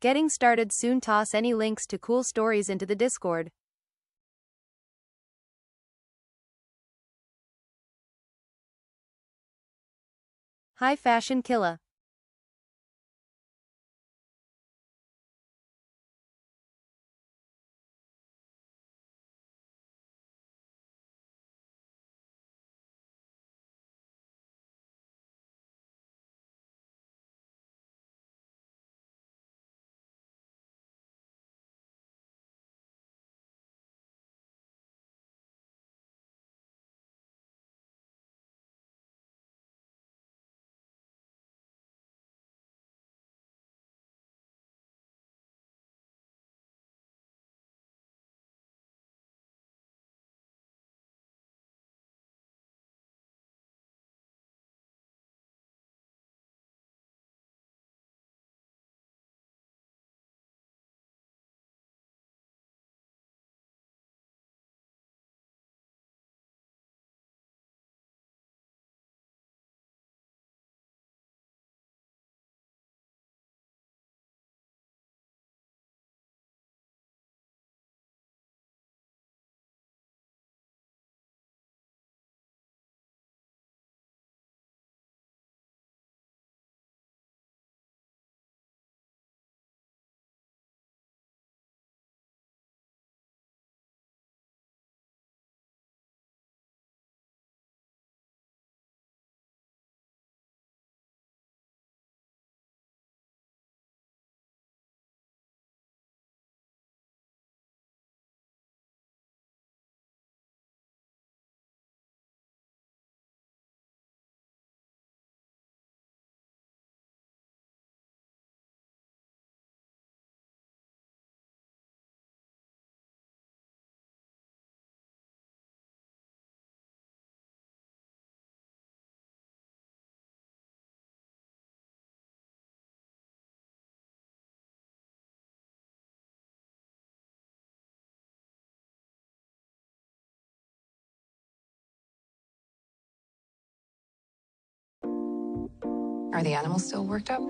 Getting started soon. Toss any links to cool stories into the Discord. High Fashion Killer. Are the animals still worked up?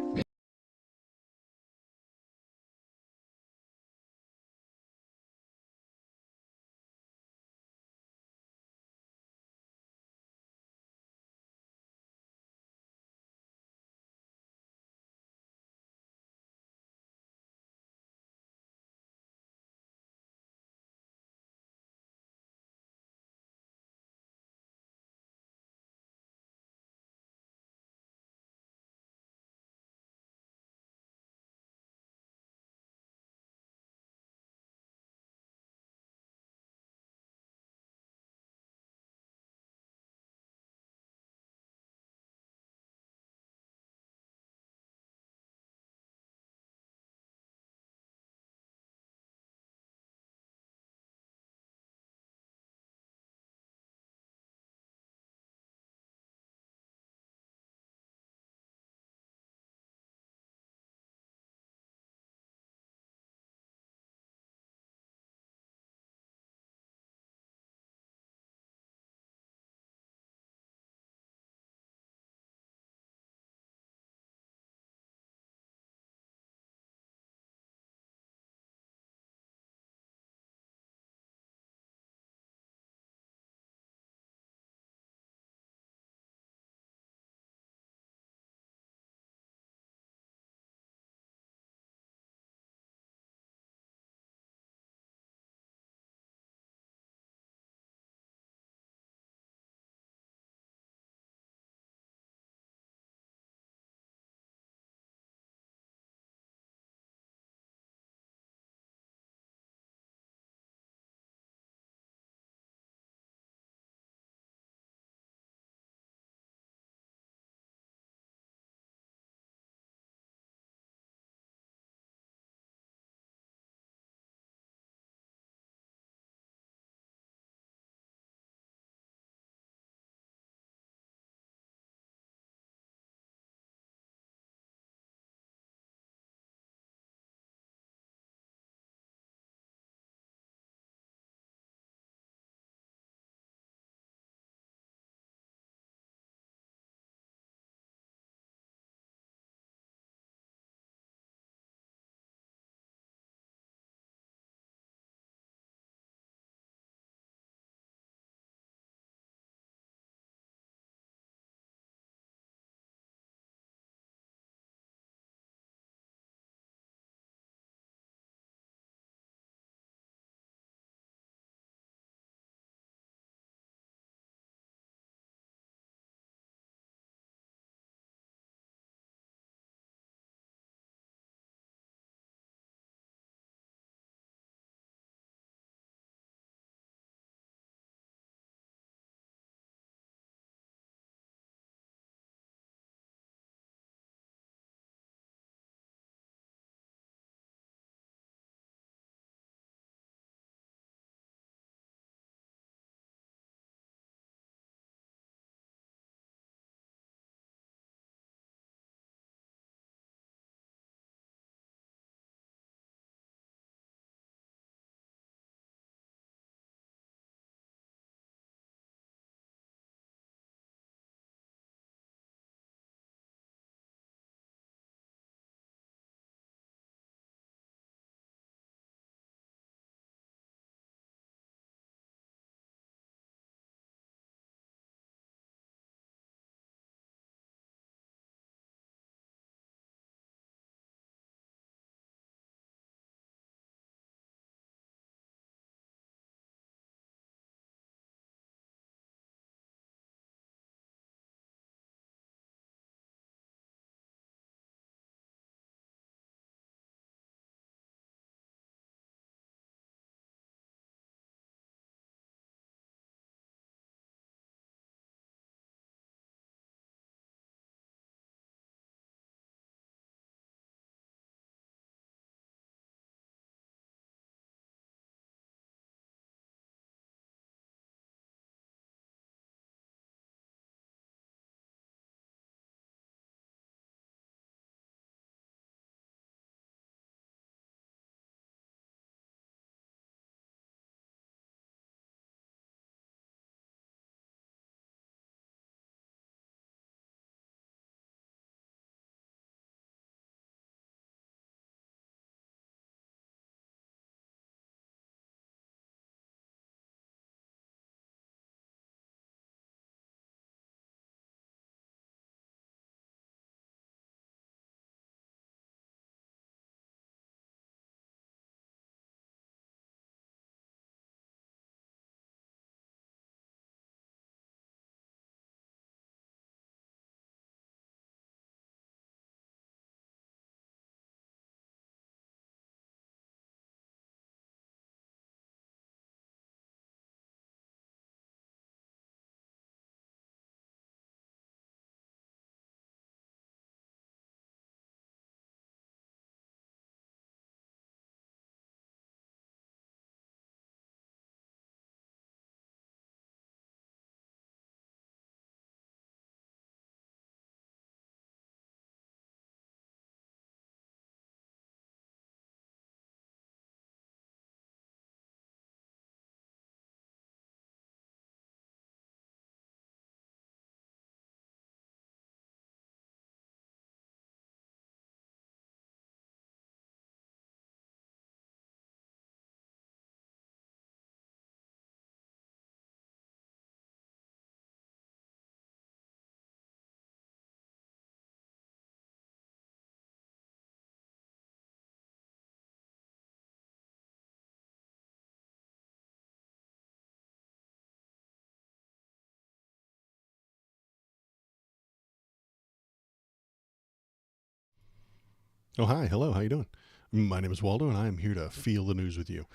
Oh, hi. Hello. How you doing? My name is Waldo, and I am here to feel the news with you.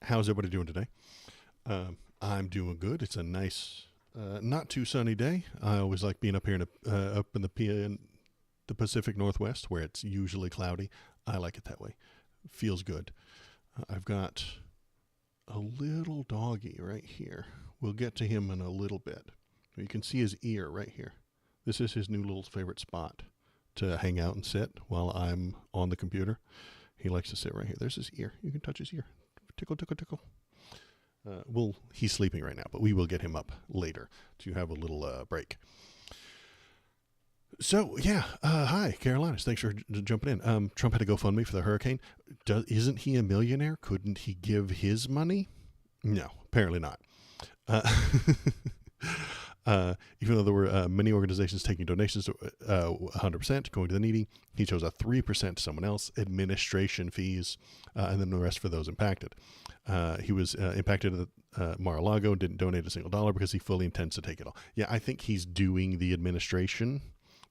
How's everybody doing today? I'm doing good. It's a nice, not too sunny day. I always like being up here up in the Pacific Northwest, where it's usually cloudy. I like it that way. Feels good. I've got a little doggy right here. We'll get to him in a little bit. You can see his ear right here. This is his new little favorite spot to hang out and sit while I'm on the computer. He likes to sit right here. There's his ear. You can touch his ear. Tickle, tickle, tickle. He's sleeping right now, but we will get him up later to have a little break. So yeah, hi Carolinas. Thanks for jumping in. Trump had a GoFundMe for the hurricane. Isn't he a millionaire? Couldn't he give his money? No, apparently not. Uh, even though there were many organizations taking donations, 100% going to the needy, he chose a 3% to someone else, administration fees, and then the rest for those impacted. He was impacted at Mar-a-Lago, didn't donate a single dollar because he fully intends to take it all. Yeah, I think he's doing the administration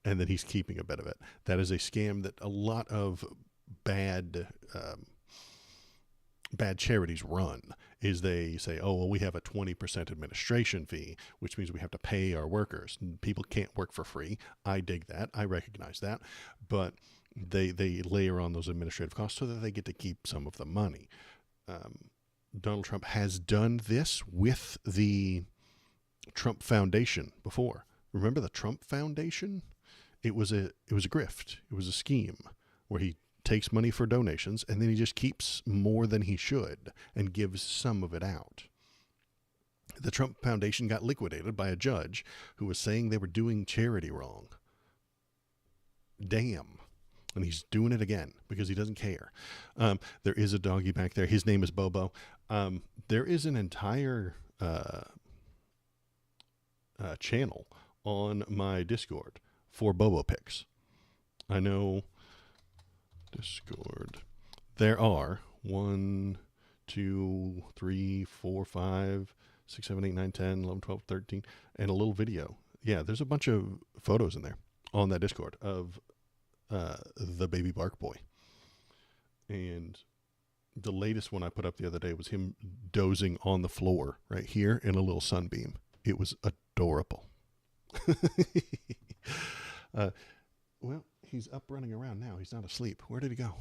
and then he's keeping a bit of it. That is a scam that a lot of bad charities run. Is they say, oh, well, we have a 20% administration fee, which means we have to pay our workers. People can't work for free. I dig that. I recognize that. But they layer on those administrative costs so that they get to keep some of the money. Donald Trump has done this with the Trump Foundation before. Remember the Trump Foundation? It was a grift. It was a scheme where he takes money for donations and then he just keeps more than he should and gives some of it out. The Trump Foundation got liquidated by a judge who was saying they were doing charity wrong. Damn. And he's doing it again because he doesn't care. There is a doggy back there. His name is Bobo. There is an entire channel on my Discord for Bobo pics. I know Discord. There are 1, 2, 3, 4, 5, 6, 7, 8, 9, 10, 11, 12, 13, and a little video. Yeah, there's a bunch of photos in there on that Discord of the baby bark boy. And the latest one I put up the other day was him dozing on the floor right here in a little sunbeam. It was adorable. Well, he's up running around now. He's not asleep. Where did he go?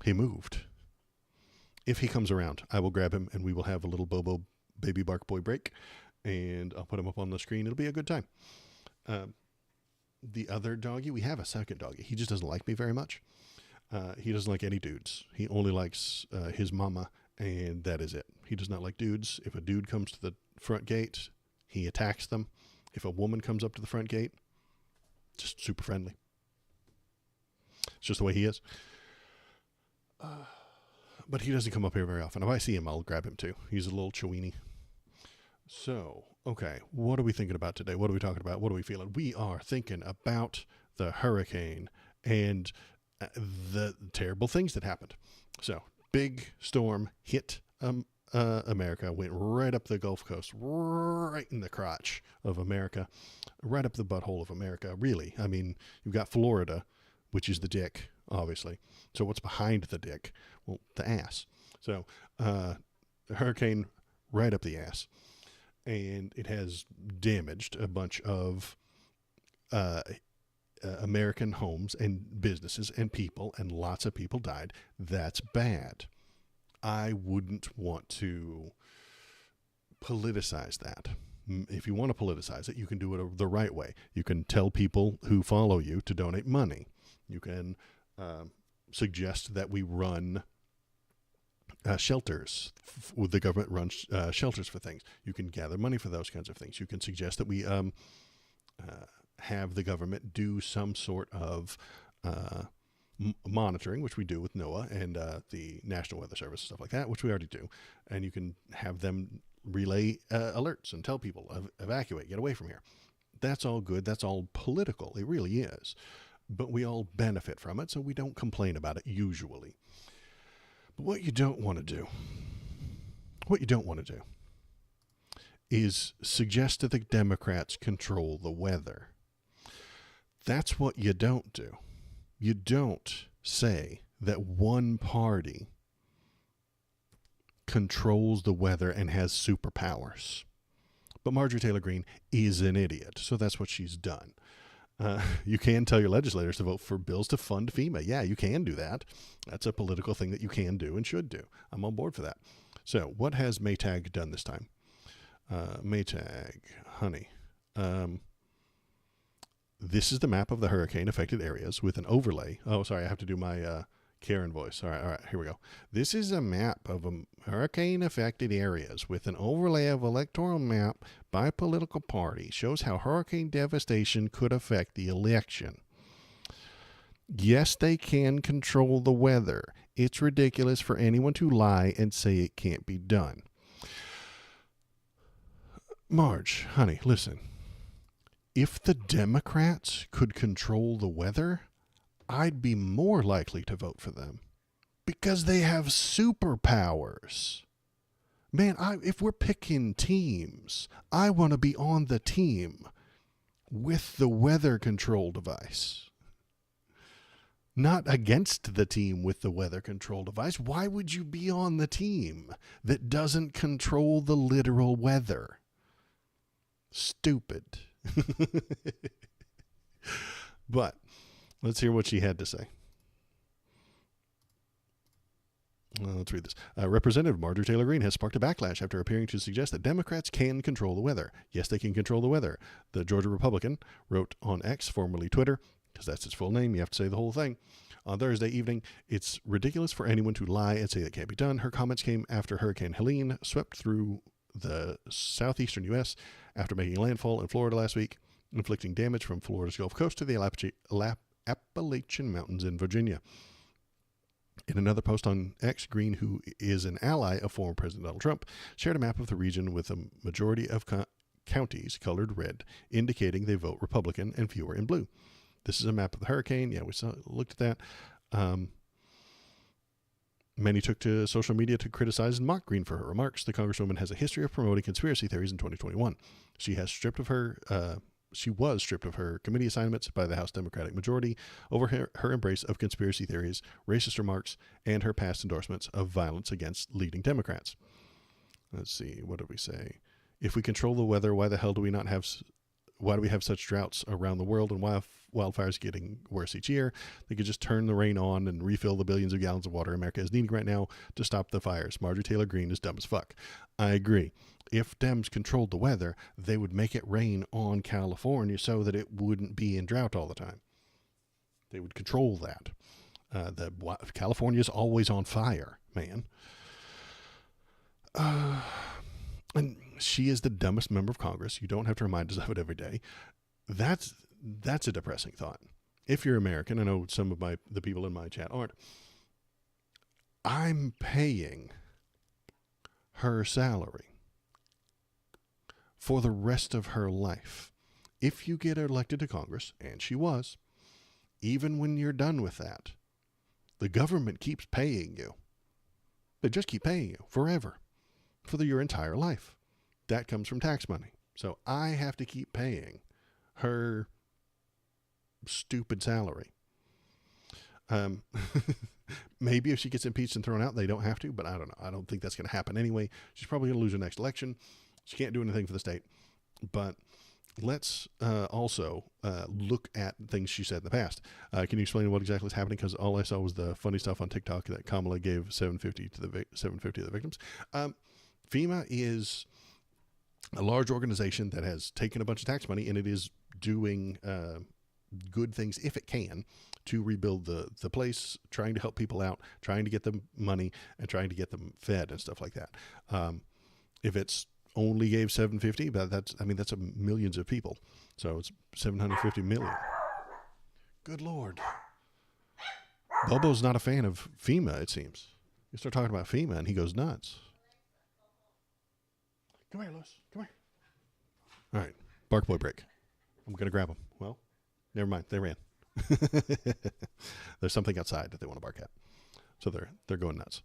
He moved. If he comes around, I will grab him and we will have a little Bobo baby bark boy break. And I'll put him up on the screen. It'll be a good time. The other doggy, we have a second doggy. He just doesn't like me very much. He doesn't like any dudes. He only likes his mama, and that is it. He does not like dudes. If a dude comes to the front gate, he attacks them. If a woman comes up to the front gate, just super friendly. It's just the way he is. But he doesn't come up here very often. If I see him, I'll grab him too. He's a little chewini. So, okay, what are we thinking about today? What are we talking about? What are we feeling? We are thinking about the hurricane and the terrible things that happened. So, big storm hit America, went right up the Gulf Coast, right in the crotch of America, right up the butthole of America, really. I mean, you've got Florida, which is the dick, obviously. So what's behind the dick? Well, the ass. So hurricane right up the ass. And it has damaged a bunch of American homes and businesses and people, and lots of people died. That's bad. I wouldn't want to politicize that. If you want to politicize it, you can do it the right way. You can tell people who follow you to donate money. You can suggest that we run shelters. The government runs shelters for things. You can gather money for those kinds of things. You can suggest that we have the government do some sort of monitoring, which we do with NOAA and the National Weather Service and stuff like that, which we already do. And you can have them relay alerts and tell people, evacuate, get away from here. That's all good. That's all political. It really is. But we all benefit from it, so we don't complain about it usually. But what you don't want to do is suggest that the Democrats control the weather. That's what you don't do. You don't say that one party controls the weather and has superpowers. But Marjorie Taylor Greene is an idiot, so that's what she's done. You can tell your legislators to vote for bills to fund FEMA. Yeah, you can do that. That's a political thing that you can do and should do. I'm on board for that. So what has Maytag done this time? Maytag, honey. This is the map of the hurricane-affected areas with an overlay. Oh, sorry, I have to do my Karen voice. All right, here we go. This is a map of hurricane-affected areas with an overlay of electoral map by political party. Shows how hurricane devastation could affect the election. Yes, they can control the weather. It's ridiculous for anyone to lie and say it can't be done. Marge, honey, listen. If the Democrats could control the weather, I'd be more likely to vote for them because they have superpowers. Man, if we're picking teams, I want to be on the team with the weather control device, not against the team with the weather control device. Why would you be on the team that doesn't control the literal weather? Stupid. But let's hear what she had to say. Let's read this. Representative Marjorie Taylor Greene has sparked a backlash after appearing to suggest that Democrats can control the weather. Yes, they can control the weather. The Georgia Republican wrote on X, formerly Twitter, because that's its full name. You have to say the whole thing. On Thursday evening, it's ridiculous for anyone to lie and say that can't be done. Her comments came after Hurricane Helene swept through the southeastern U.S. after making landfall in Florida last week, inflicting damage from Florida's Gulf Coast to the Appalachian Mountains in Virginia. In another post on X, Greene, who is an ally of former President Donald Trump, shared a map of the region with a majority of counties colored red, indicating they vote Republican and fewer in blue. This is a map of the hurricane. Yeah, we looked at that. Many took to social media to criticize and mock Greene for her remarks. The Congresswoman has a history of promoting conspiracy theories in 2021. She was stripped of her committee assignments by the House Democratic majority over her embrace of conspiracy theories, racist remarks, and her past endorsements of violence against leading Democrats. Let's see, what did we say? If we control the weather, why the hell do we have such droughts around the world and wildfires getting worse each year? They could just turn the rain on and refill the billions of gallons of water America is needing right now to stop the fires. Marjorie Taylor Greene is dumb as fuck. I agree. If Dems controlled the weather, they would make it rain on California so that it wouldn't be in drought all the time. They would control that. California's always on fire, man. And she is the dumbest member of Congress. You don't have to remind us of it every day. That's a depressing thought. If you're American, I know some of the people in my chat aren't. I'm paying her salary for the rest of her life. If you get elected to Congress, and she was, even when you're done with that, the government keeps paying you. They just keep paying you forever, for your entire life. That comes from tax money. So I have to keep paying her stupid salary. Maybe if she gets impeached and thrown out, they don't have to, but I don't know. I don't think that's going to happen anyway. She's probably going to lose her next election. She can't do anything for the state. But let's also look at things she said in the past. Can you explain what exactly is happening? Because all I saw was the funny stuff on TikTok that Kamala gave $750 to the victims. FEMA is a large organization that has taken a bunch of tax money, and it is doing good things, if it can, to rebuild the place, trying to help people out, trying to get them money, and trying to get them fed and stuff like that. If it's only gave $750, but that's millions of people. So it's $750 million. Good Lord. Bobo's not a fan of FEMA, it seems. You start talking about FEMA, and he goes nuts. Come here, Lewis. Come here. All right. Bark boy break. I'm going to grab him. Well, never mind. They ran. There's something outside that they want to bark at. So they're going nuts.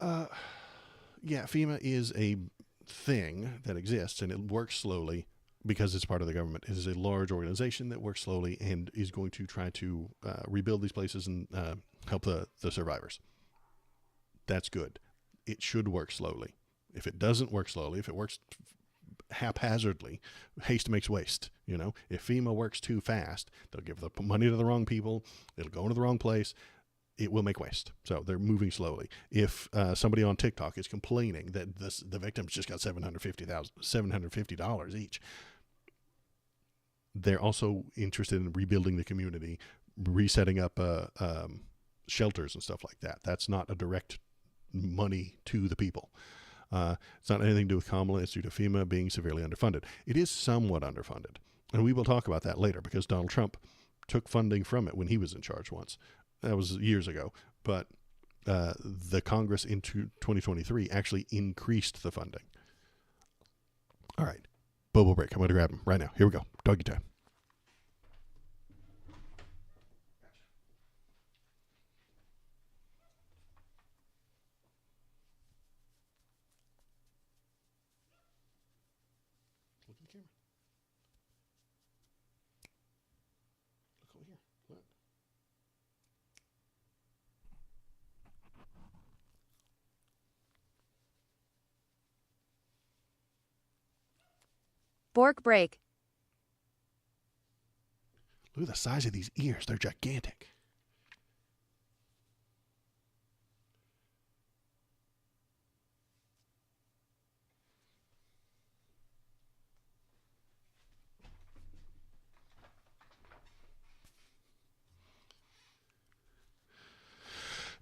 Yeah, FEMA is a thing that exists, and it works slowly, because it's part of the government. It is a large organization that works slowly and is going to try to rebuild these places and help the survivors. That's good. It should work slowly. If it doesn't work slowly, if it works haphazardly, haste makes waste. If FEMA works too fast, they'll give the money to the wrong people. It'll go into the wrong place. It will make waste. So they're moving slowly. If somebody on TikTok is complaining that the victims just got $750 each, they're also interested in rebuilding the community, resetting up shelters and stuff like that. That's not a direct money to the people. It's not anything to do with Kamala. It's due to FEMA being severely underfunded. It is somewhat underfunded. And we will talk about that later because Donald Trump took funding from it when he was in charge once. That was years ago. But the Congress in 2023 actually increased the funding. All right. Bobo break. I'm going to grab him right now. Here we go. Doggy time. Look at the camera. Look over here. Look. Bork break. Look at the size of these ears. They're gigantic.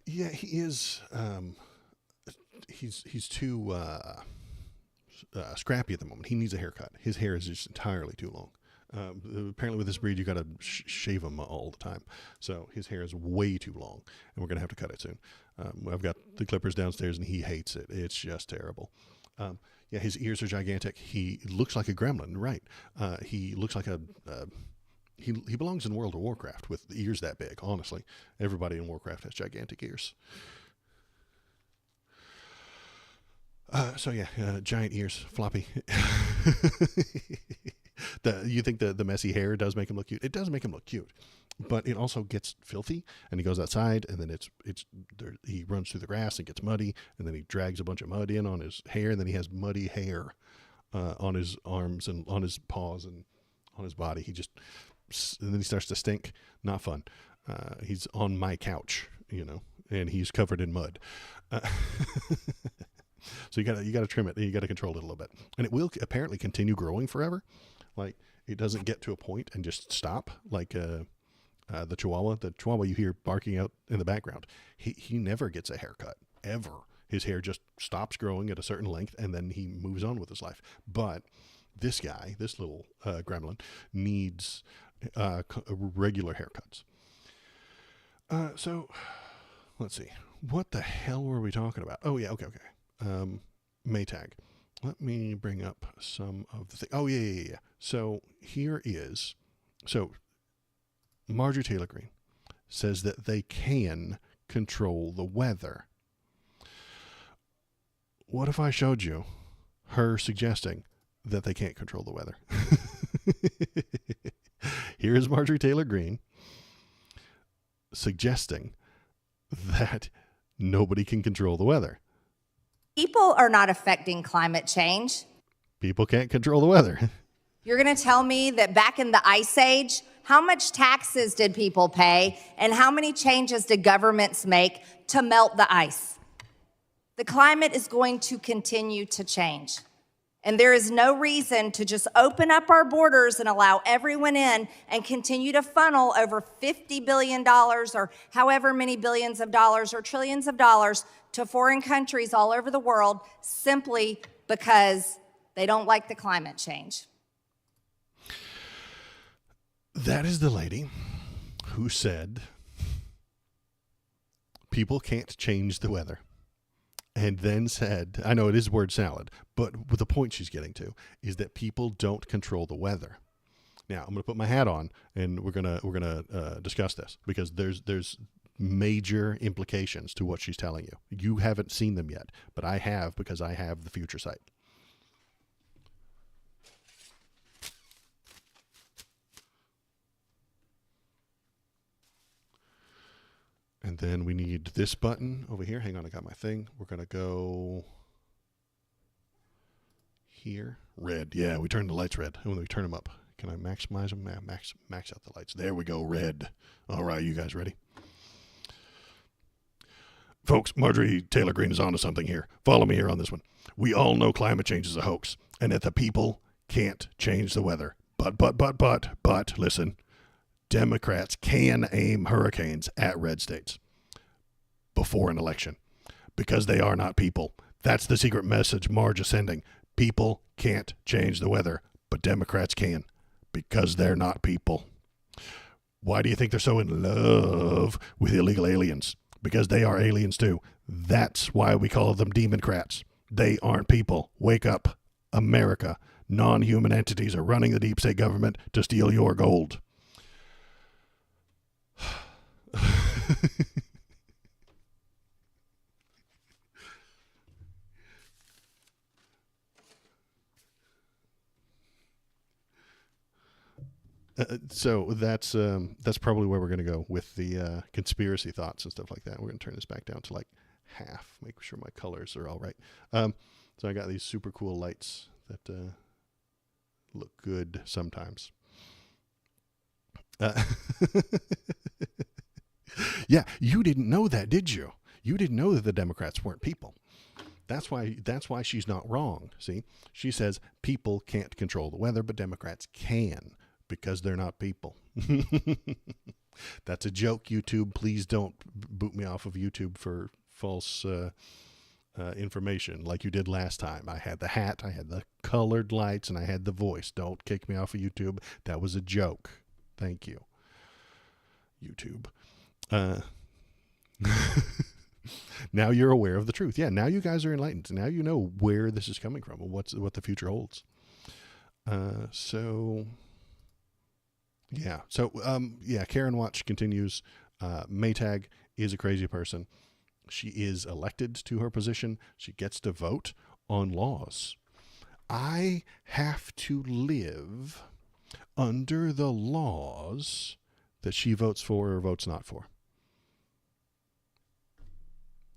Yeah, he is. He's too scrappy at the moment. He needs a haircut. His hair is just entirely too long. Apparently, with this breed, you got to shave him all the time. So his hair is way too long, and we're gonna have to cut it soon. I've got the clippers downstairs, and he hates it. It's just terrible. Yeah, his ears are gigantic. He looks like a gremlin, right? He looks like he belongs in World of Warcraft with ears that big. Honestly, everybody in Warcraft has gigantic ears. So yeah, giant ears, floppy. You think the messy hair does make him look cute? It does make him look cute, but it also gets filthy. And he goes outside, and then he runs through the grass and gets muddy, and then he drags a bunch of mud in on his hair, and then he has muddy hair on his arms and on his paws and on his body. And then he starts to stink. Not fun. He's on my couch, and he's covered in mud. So you gotta trim it. You gotta control it a little bit, and it will apparently continue growing forever. Like it doesn't get to a point and just stop. Like the Chihuahua you hear barking out in the background. He never gets a haircut ever. His hair just stops growing at a certain length, and then he moves on with his life. But this guy, this little gremlin, needs regular haircuts. So let's see. What the hell were we talking about? Oh yeah, okay. Maytag. Let me bring up some of the things. Oh, yeah. So here is, Marjorie Taylor Greene says that they can control the weather. What if I showed you her suggesting that they can't control the weather? Here is Marjorie Taylor Greene suggesting that nobody can control the weather. People are not affecting climate change. People can't control the weather. You're going to tell me that back in the Ice Age, how much taxes did people pay and how many changes did governments make to melt the ice? The climate is going to continue to change. And there is no reason to just open up our borders and allow everyone in and continue to funnel over $50 billion or however many billions of dollars or trillions of dollars to foreign countries all over the world simply because they don't like the climate change. That is the lady who said people can't change the weather. And then said, I know it is word salad, but the point she's getting to is that people don't control the weather. Now, I'm going to put my hat on, and we're gonna discuss this because there's major implications to what she's telling you. You haven't seen them yet, but I have because I have the future sight. And then we need this button over here. Hang on, I got my thing. We're going to go here. Red. Yeah, we turn the lights red. When we turn them up. Can I maximize them? Max out the lights. There we go, red. All right, you guys ready? Folks, Marjorie Taylor Greene is onto something here. Follow me here on this one. We all know climate change is a hoax and that the people can't change the weather. But, listen, Democrats can aim hurricanes at red states before an election because they are not people. That's the secret message Marge is sending. People can't change the weather, but Democrats can because they're not people. Why do you think they're so in love with illegal aliens? Because they are aliens too. That's why we call them Democrats. They aren't people. Wake up, America. Non-human entities are running the deep state government to steal your gold. So that's probably where we're going to go with the conspiracy thoughts and stuff like that. We're going to turn this back down to like half, make sure my colors are all right. So I got these super cool lights that look good sometimes. Yeah, you didn't know that, did you? You didn't know that the Democrats weren't people. That's why she's not wrong. See, she says people can't control the weather, but Democrats can. Because they're not people. That's a joke, YouTube. Please don't boot me off of YouTube for false information like you did last time. I had the hat, I had the colored lights, and I had the voice. Don't kick me off of YouTube. That was a joke. Thank you, YouTube. Now you're aware of the truth. Yeah, now you guys are enlightened. Now you know where this is coming from and what the future holds. Yeah. So, Karen Watch continues. Maytag is a crazy person. She is elected to her position. She gets to vote on laws. I have to live under the laws that she votes for or votes not for.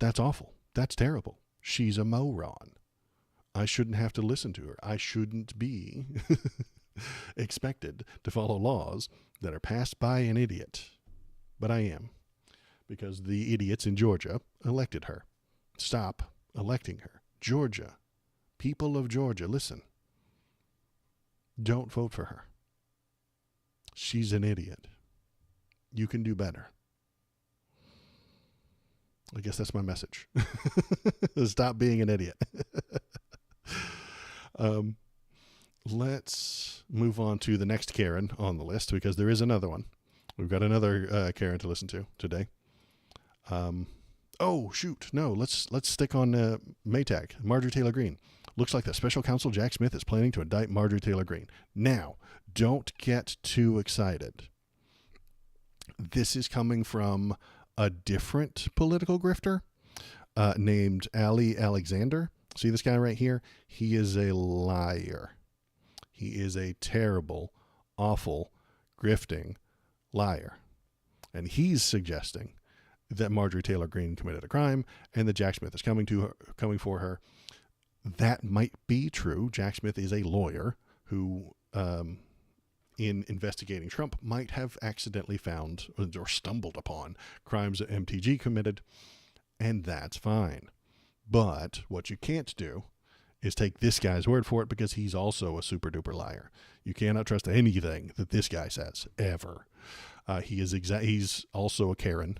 That's awful. That's terrible. She's a moron. I shouldn't have to listen to her. I shouldn't be expected to follow laws that are passed by an idiot. But I am, because the idiots in Georgia elected her. Stop electing her. Georgia, people of Georgia, listen. Don't vote for her. She's an idiot. You can do better. I guess that's my message. Stop being an idiot. Let's move on to the next Karen on the list because there is another one. We've got another Karen to listen to today. Oh shoot, no. Let's stick on Maytag. Marjorie Taylor Greene. Looks like the special counsel Jack Smith is planning to indict Marjorie Taylor Greene. Now, don't get too excited. This is coming from a different political grifter named Ali Alexander. See this guy right here? He is a liar. He is a terrible, awful, grifting liar. And he's suggesting that Marjorie Taylor Greene committed a crime and that Jack Smith is coming for her. That might be true. Jack Smith is a lawyer who, in investigating Trump, might have accidentally found or stumbled upon crimes that MTG committed, and that's fine. But what you can't do is take this guy's word for it because he's also a super duper liar. You cannot trust anything that this guy says ever. He's also a Karen,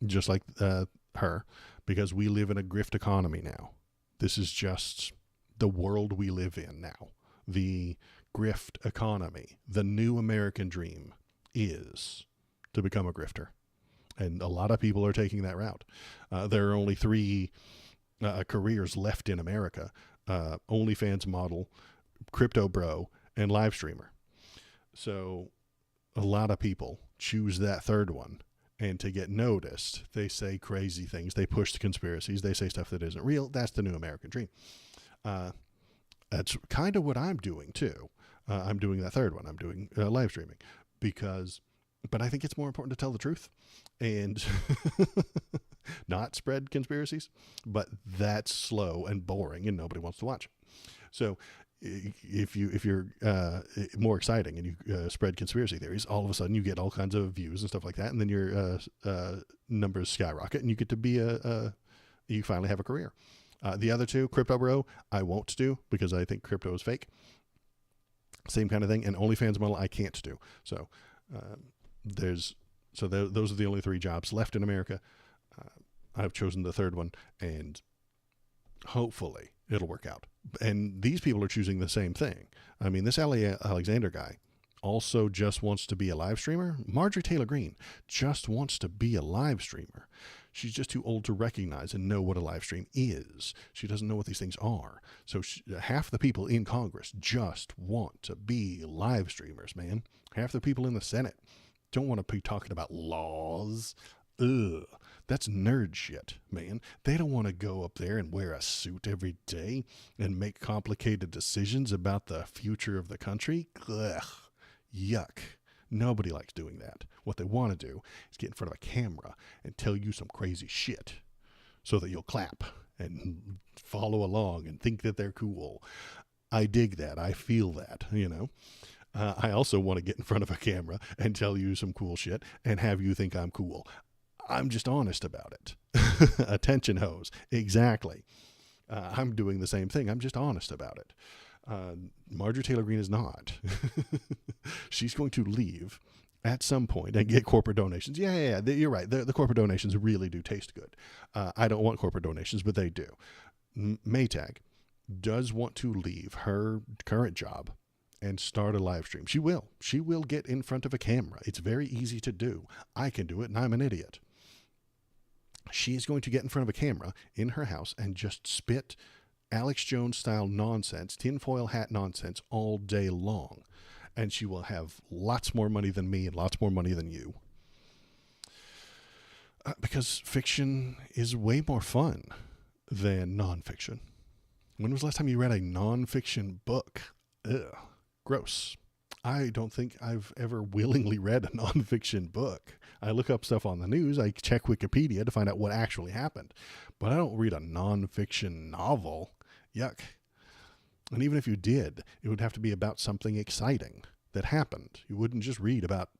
just like her, because we live in a grift economy now. This is just the world we live in now. The grift economy, the new American dream is to become a grifter. And a lot of people are taking that route. There are only three careers left in America: OnlyFans model, crypto bro, and live streamer. So a lot of people choose that third one, and to get noticed, they say crazy things. They push the conspiracies. They say stuff that isn't real. That's the new American dream. That's kind of what I'm doing too. I'm doing that third one. I'm doing live streaming because But I think it's more important to tell the truth and not spread conspiracies. But that's slow and boring, and nobody wants to watch. So if you're more exciting and you spread conspiracy theories, all of a sudden you get all kinds of views and stuff like that, and then your numbers skyrocket, and you get to be you finally have a career. The other two, Crypto Bro, I won't do because I think crypto is fake. Same kind of thing, and OnlyFans model I can't do. So those are the only 3 jobs left in America. I've chosen the third one, and hopefully it'll work out. And these people are choosing the same thing. I mean, this Alexander guy also just wants to be a live streamer. Marjorie Taylor Greene just wants to be a live streamer. She's just too old to recognize and know what a live stream is. She doesn't know what these things are. So half the people in Congress just want to be live streamers, man. Half the people in the Senate don't want to be talking about laws. Ugh. That's nerd shit, man. They don't want to go up there and wear a suit every day and make complicated decisions about the future of the country. Ugh. Yuck. Nobody likes doing that. What they want to do is get in front of a camera and tell you some crazy shit so that you'll clap and follow along and think that they're cool. I dig that. I feel that, you know. I also want to get in front of a camera and tell you some cool shit and have you think I'm cool. I'm just honest about it. Attention hose. Exactly. I'm doing the same thing. I'm just honest about it. Marjorie Taylor Greene is not. She's going to leave at some point and get corporate donations. Yeah, you're right. The corporate donations really do taste good. I don't want corporate donations, but they do. Maytag does want to leave her current job and start a live stream. She will. She will get in front of a camera. It's very easy to do. I can do it, and I'm an idiot. She is going to get in front of a camera in her house and just spit Alex Jones style nonsense, tinfoil hat nonsense all day long. And she will have lots more money than me and lots more money than you. Because fiction is way more fun than nonfiction. When was the last time you read a nonfiction book? Ugh, gross. I don't think I've ever willingly read a nonfiction book. I look up stuff on the news. I check Wikipedia to find out what actually happened. But I don't read a nonfiction novel. Yuck. And even if you did, it would have to be about something exciting that happened. You wouldn't just read about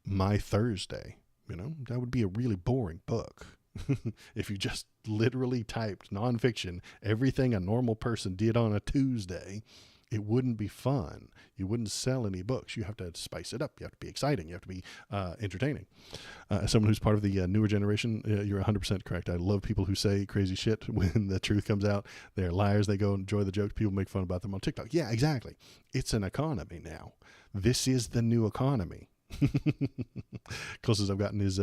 My Thursday. You know, that would be a really boring book. If you just literally typed nonfiction, everything a normal person did on a Tuesday, it wouldn't be fun. You wouldn't sell any books. You have to spice it up. You have to be exciting. You have to be entertaining. As someone who's part of the newer generation, you're 100% correct. I love people who say crazy shit when the truth comes out. They're liars. They go enjoy the jokes. People make fun about them on TikTok. Yeah, exactly. It's an economy now. This is the new economy. Closest I've gotten is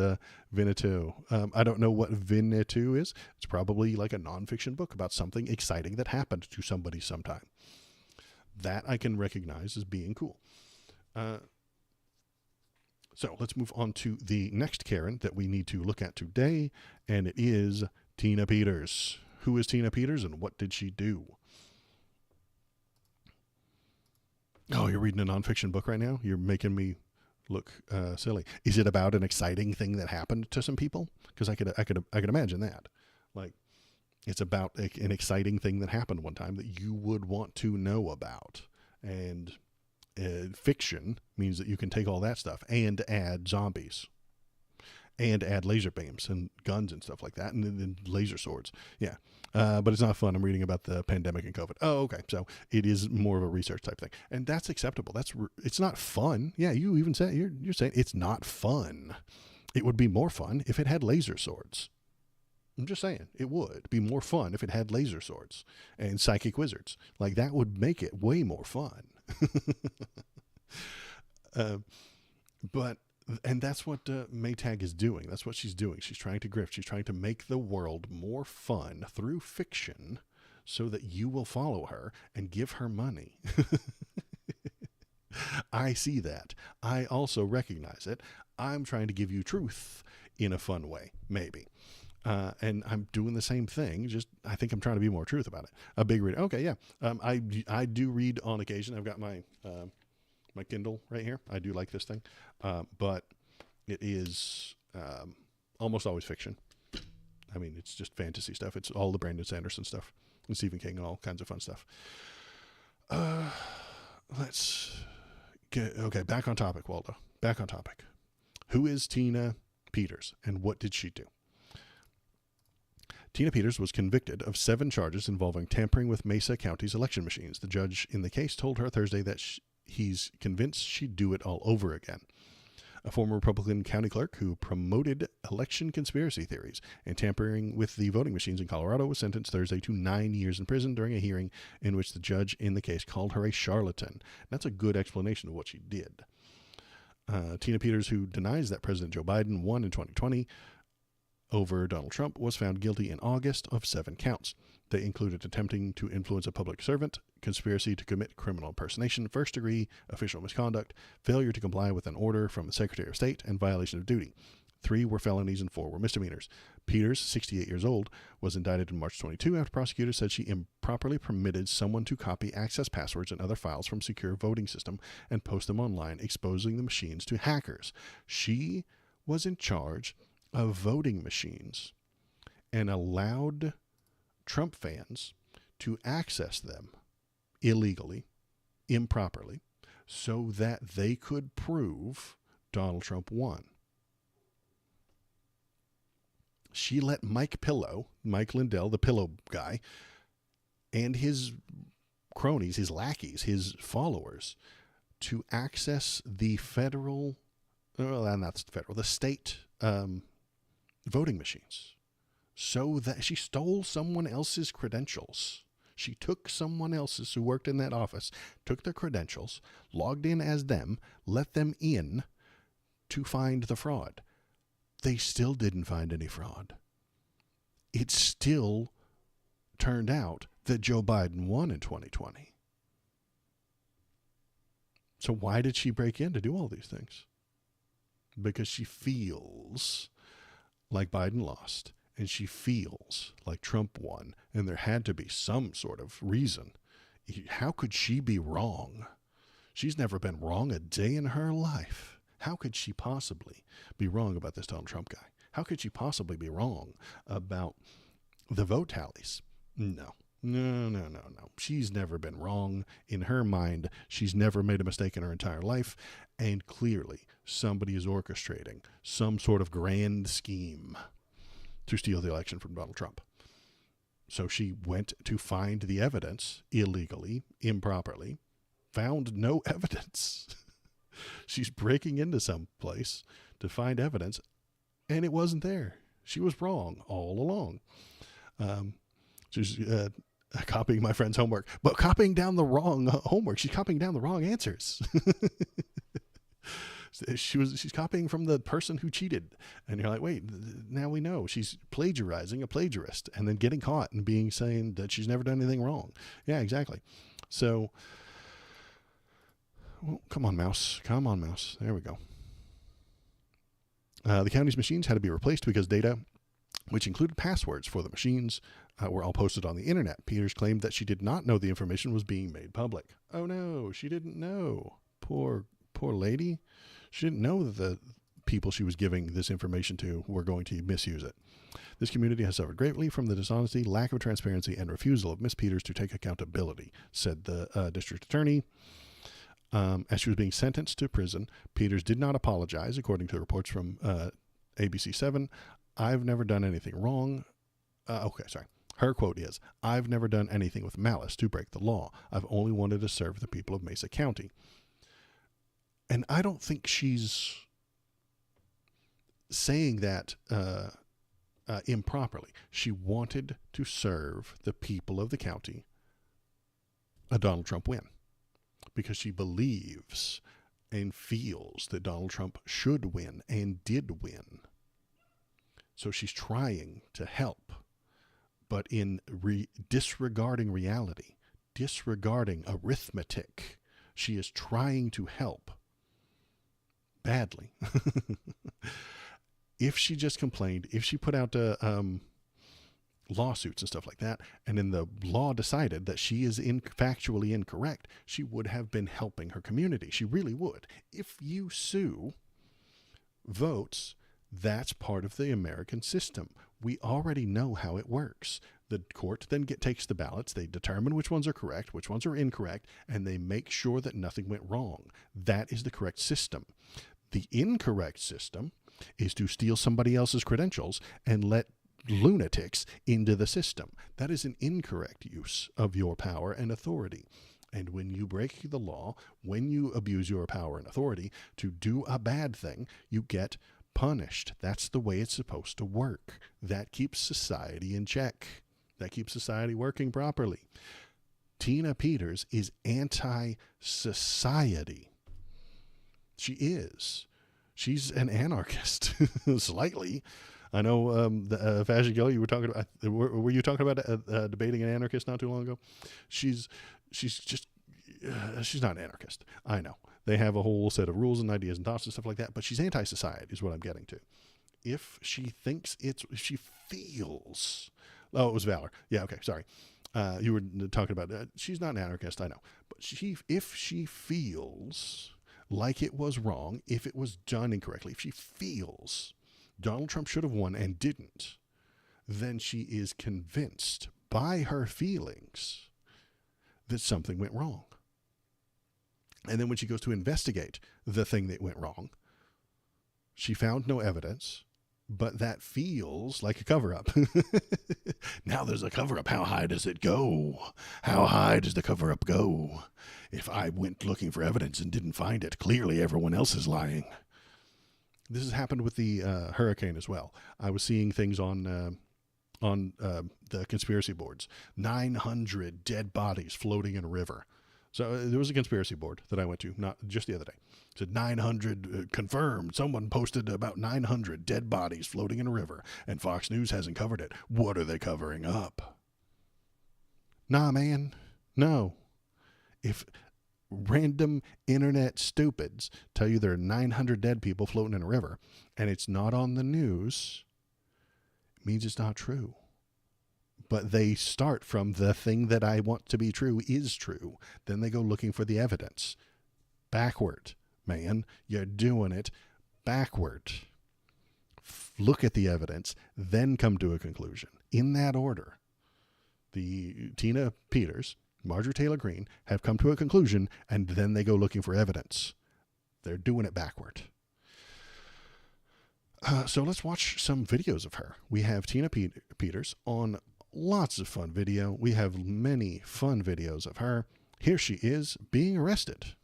Veneto. I don't know what Veneto is. It's probably like a nonfiction book about something exciting that happened to somebody sometime. That I can recognize as being cool. So let's move on to the next Karen that we need to look at today, and it is Tina Peters. Who is Tina Peters and what did she do? Oh, you're reading a nonfiction book right now? You're making me look silly. Is it about an exciting thing that happened to some people? Because I could imagine that. Like, it's about an exciting thing that happened one time that you would want to know about. And fiction means that you can take all that stuff and add zombies and add laser beams and guns and stuff like that and laser swords. Yeah. But it's not fun. I'm reading about the pandemic and COVID. Oh, okay. So it is more of a research type thing. And that's acceptable. It's not fun. Yeah, you even said, you're saying it's not fun. It would be more fun if it had laser swords. I'm just saying, it would be more fun if it had laser swords and psychic wizards. Like, that would make it way more fun. And that's what Maytag is doing. That's what she's doing. She's trying to grift. She's trying to make the world more fun through fiction so that you will follow her and give her money. I see that. I also recognize it. I'm trying to give you truth in a fun way, maybe. And I'm doing the same thing. Just, I think I'm trying to be more truth about it. A big reader. Okay, yeah. I do read on occasion. I've got my my Kindle right here. I do like this thing, but it is almost always fiction. I mean, it's just fantasy stuff. It's all the Brandon Sanderson stuff and Stephen King and all kinds of fun stuff. Let's get, okay, back on topic, Waldo. Back on topic. Who is Tina Peters and what did she do? Tina Peters was convicted of 7 charges involving tampering with Mesa County's election machines. The judge in the case told her Thursday that he's convinced she'd do it all over again. A former Republican county clerk who promoted election conspiracy theories and tampering with the voting machines in Colorado was sentenced Thursday to 9 years in prison during a hearing in which the judge in the case called her a charlatan. That's a good explanation of what she did. Tina Peters, who denies that President Joe Biden won in 2020 over Donald Trump, was found guilty in August of 7 counts. They included attempting to influence a public servant, conspiracy to commit criminal impersonation, first-degree official misconduct, failure to comply with an order from the Secretary of State, and violation of duty. 3 were felonies and 4 were misdemeanors. Peters, 68 years old, was indicted in March 22 after prosecutors said she improperly permitted someone to copy access passwords and other files from secure voting system and post them online, exposing the machines to hackers. She was in charge of voting machines and allowed Trump fans to access them illegally, improperly, so that they could prove Donald Trump won. She let Mike Lindell, the pillow guy, and his cronies, his lackeys, his followers, to access the the state voting machines, so that she stole someone else's credentials. She took someone else's who worked in that office, took their credentials, logged in as them, let them in to find the fraud. They still didn't find any fraud. It still turned out that Joe Biden won in 2020. So why did she break in to do all these things? Because she feels like Biden lost, and she feels like Trump won, and there had to be some sort of reason. How could she be wrong? She's never been wrong a day in her life. How could she possibly be wrong about this Donald Trump guy? How could she possibly be wrong about the vote tallies? No. She's never been wrong in her mind. She's never made a mistake in her entire life. And clearly, somebody is orchestrating some sort of grand scheme to steal the election from Donald Trump. So she went to find the evidence illegally, improperly, found no evidence. She's breaking into some place to find evidence, and it wasn't there. She was wrong all along. She's copying my friend's homework, but copying down the wrong homework. She's copying down the wrong answers. She's copying from the person who cheated. And you're like, wait, now we know she's plagiarizing a plagiarist and then getting caught and saying that she's never done anything wrong. Yeah, exactly. So, well, come on, mouse. There we go. The county's machines had to be replaced because data, which included passwords for the machines, were all posted on the internet. Peters claimed that she did not know the information was being made public. Oh no, she didn't know. Poor lady. She didn't know that the people she was giving this information to were going to misuse it. This community has suffered greatly from the dishonesty, lack of transparency, and refusal of Miss Peters to take accountability, said the district attorney. As she was being sentenced to prison, Peters did not apologize, according to reports from ABC 7. I've never done anything wrong. Her quote is, I've never done anything with malice to break the law. I've only wanted to serve the people of Mesa County. And I don't think she's saying that improperly. She wanted to serve the people of the county a Donald Trump win, because she believes and feels that Donald Trump should win and did win. So she's trying to help, but in disregarding reality, disregarding arithmetic, she is trying to help badly. If she just complained, if she put out lawsuits and stuff like that. And then the law decided that she is factually incorrect. She would have been helping her community. She really would. If you sue votes, that's part of the American system. We already know how it works. The court then takes the ballots. They determine which ones are correct, which ones are incorrect, and they make sure that nothing went wrong. That is the correct system. The incorrect system is to steal somebody else's credentials and let lunatics into the system. That is an incorrect use of your power and authority. And when you break the law, when you abuse your power and authority to do a bad thing, you get punished. That's the way it's supposed to work. That keeps society in check. That keeps society working properly. Tina Peters is anti-society. She is. She's an anarchist, slightly. I know Fashion Girl, you were talking about. Were you talking about debating an anarchist not too long ago? She's just she's not an anarchist. I know they have a whole set of rules and ideas and thoughts and stuff like that, but she's anti-society, is what I'm getting to. If she feels. Oh, it was Valor. Yeah, okay, sorry. You were talking about she's not an anarchist, I know. But if she feels like it was wrong, if it was done incorrectly, if she feels Donald Trump should have won and didn't, then she is convinced by her feelings that something went wrong. And then when she goes to investigate the thing that went wrong, she found no evidence. But that feels like a cover-up. Now there's a cover-up. How high does it go? How high does the cover-up go? If I went looking for evidence and didn't find it, clearly everyone else is lying. This has happened with the hurricane as well. I was seeing things on the conspiracy boards. 900 dead bodies floating in a river. So there was a conspiracy board that I went to, not just the other day. It said 900 confirmed. Someone posted about 900 dead bodies floating in a river, and Fox News hasn't covered it. What are they covering up? Nah, man. No. If random internet stupids tell you there are 900 dead people floating in a river, and it's not on the news, it means it's not true. But they start from the thing that I want to be true is true. Then they go looking for the evidence. Backward, man. You're doing it backward. Look at the evidence, then come to a conclusion. In that order. The Tina Peters, Marjorie Taylor Greene have come to a conclusion, and then they go looking for evidence. They're doing it backward. So let's watch some videos of her. We have Tina Peters on lots of fun video. We have many fun videos of her. Here she is being arrested.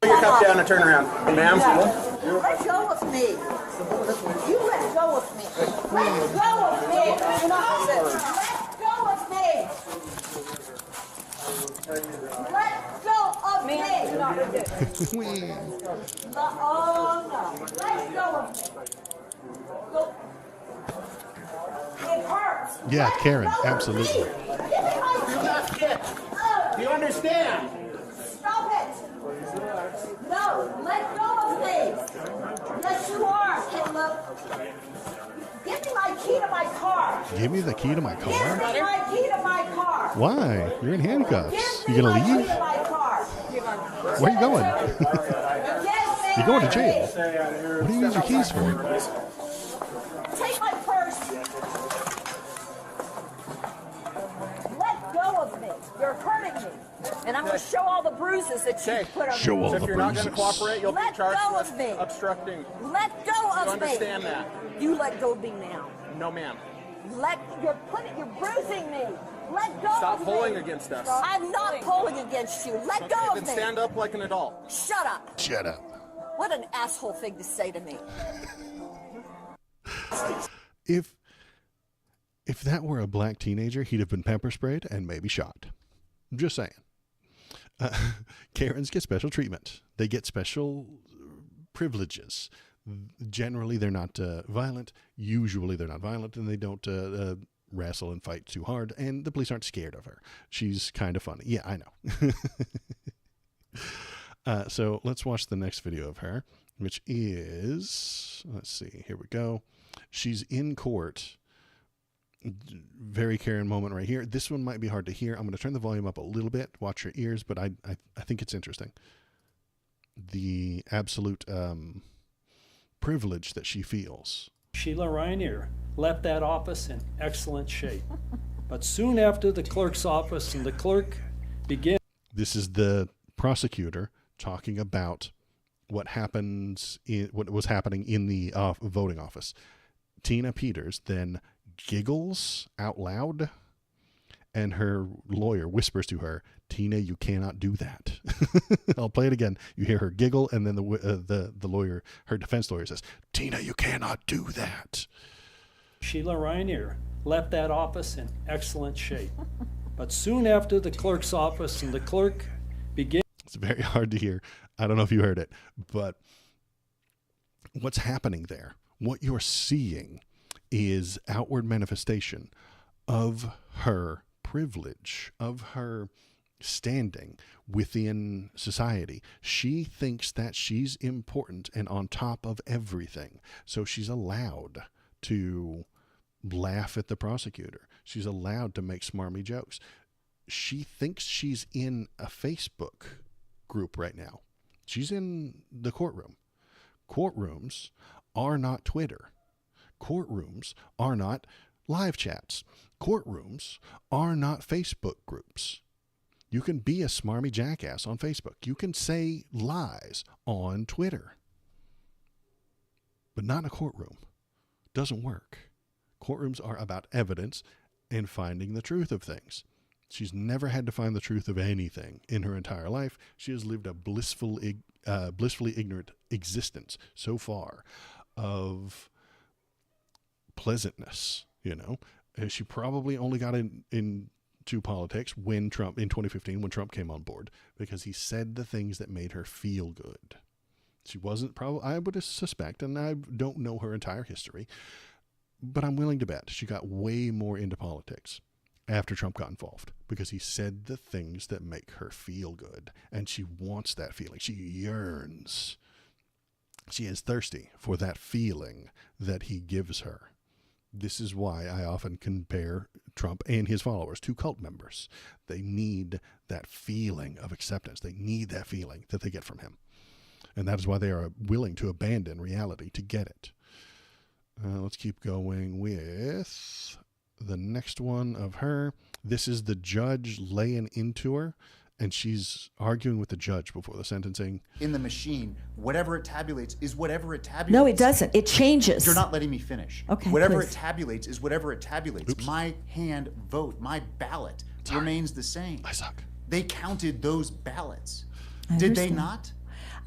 Put your cup down and turn around. Ma'am? Let go of me. You let go of me. Let go of me. Let go of me. Let go of me. Oh, no. Let go of me. Go. It hurts. Yeah, Let Karen, go of absolutely. me. Give me my keys. Do you understand? Stop it. No, let go of me. Yes, you are, Caleb. Give me my key to my car. Give me the key to my Give car? me my key to my car. Why? You're in handcuffs. Give You me gonna my key leave? to my car. Where are you going? Give me You're going to my jail. key. What do you use your keys for? Take my purse. Let go of me. You're hurting me. And I'm going to show all the bruises that you put on Show me. all If the you're not going to bruises. cooperate, you'll be Let charged go with of me. obstructing. Let go You of me. understand that? You let go of me now. No, ma'am. You're bruising me. Let go Stop of pulling me. against us. I'm not pulling against you. Let go of Then me. stand up like an adult. Shut up. Shut up. What an asshole thing to say to me. If that were a black teenager, he'd have been pepper sprayed and maybe shot. I'm just saying. Karens get special treatment. They get special privileges. Generally, they're not violent. Usually, they're not violent, and they don't wrestle and fight too hard, and the police aren't scared of her. She's kind of funny. Yeah, I know. So let's watch the next video of her, which is, let's see, here we go. She's in court very Karen moment right here. This one might be hard to hear. I'm going to turn the volume up a little bit. Watch your ears, but I think it's interesting. The absolute privilege that she feels. Sheila Reinier left that office in excellent shape. But soon after the clerk's office and the clerk began. This is the prosecutor talking about what was happening in the voting office. Tina Peters then giggles out loud, and her lawyer whispers to her, "Tina, you cannot do that." I'll play it again. You hear her giggle, and then the lawyer, her defense lawyer, says, "Tina, you cannot do that." Sheila Reinier left that office in excellent shape. But soon after the clerk's office and the clerk began. It's very hard to hear. I don't know if you heard it, but what's happening there, what you're seeing is outward manifestation of her privilege, of her standing within society. She thinks that she's important and on top of everything. So she's allowed to laugh at the prosecutor. She's allowed to make smarmy jokes. She thinks she's in a Facebook group right now. She's in the courtroom. Courtrooms are not Twitter. Courtrooms are not live chats. Courtrooms are not Facebook groups. You can be a smarmy jackass on Facebook. You can say lies on Twitter. But not in a courtroom. Doesn't work. Courtrooms are about evidence and finding the truth of things. She's never had to find the truth of anything in her entire life. She has lived a blissfully ignorant existence so far of pleasantness, you know. She probably only got into politics when Trump, in 2015, when Trump came on board, because he said the things that made her feel good. She wasn't probably, I would suspect, and I don't know her entire history, but I'm willing to bet she got way more into politics after Trump got involved, because he said the things that make her feel good, and she wants that feeling. She yearns. She is thirsty for that feeling that he gives her. This is why I often compare Trump and his followers to cult members. They need that feeling of acceptance. They need that feeling that they get from him. And that is why they are willing to abandon reality to get it. Let's keep going with the next one of her. This is the judge laying into her, and she's arguing with the judge before the sentencing. In the machine, whatever it tabulates is whatever it tabulates. No, it doesn't. It changes. You're not letting me finish. Okay, whatever please. it tabulates is whatever it tabulates. Oops. My hand vote, my ballot remains the same. I suck. They counted those ballots. I Did they understand. not?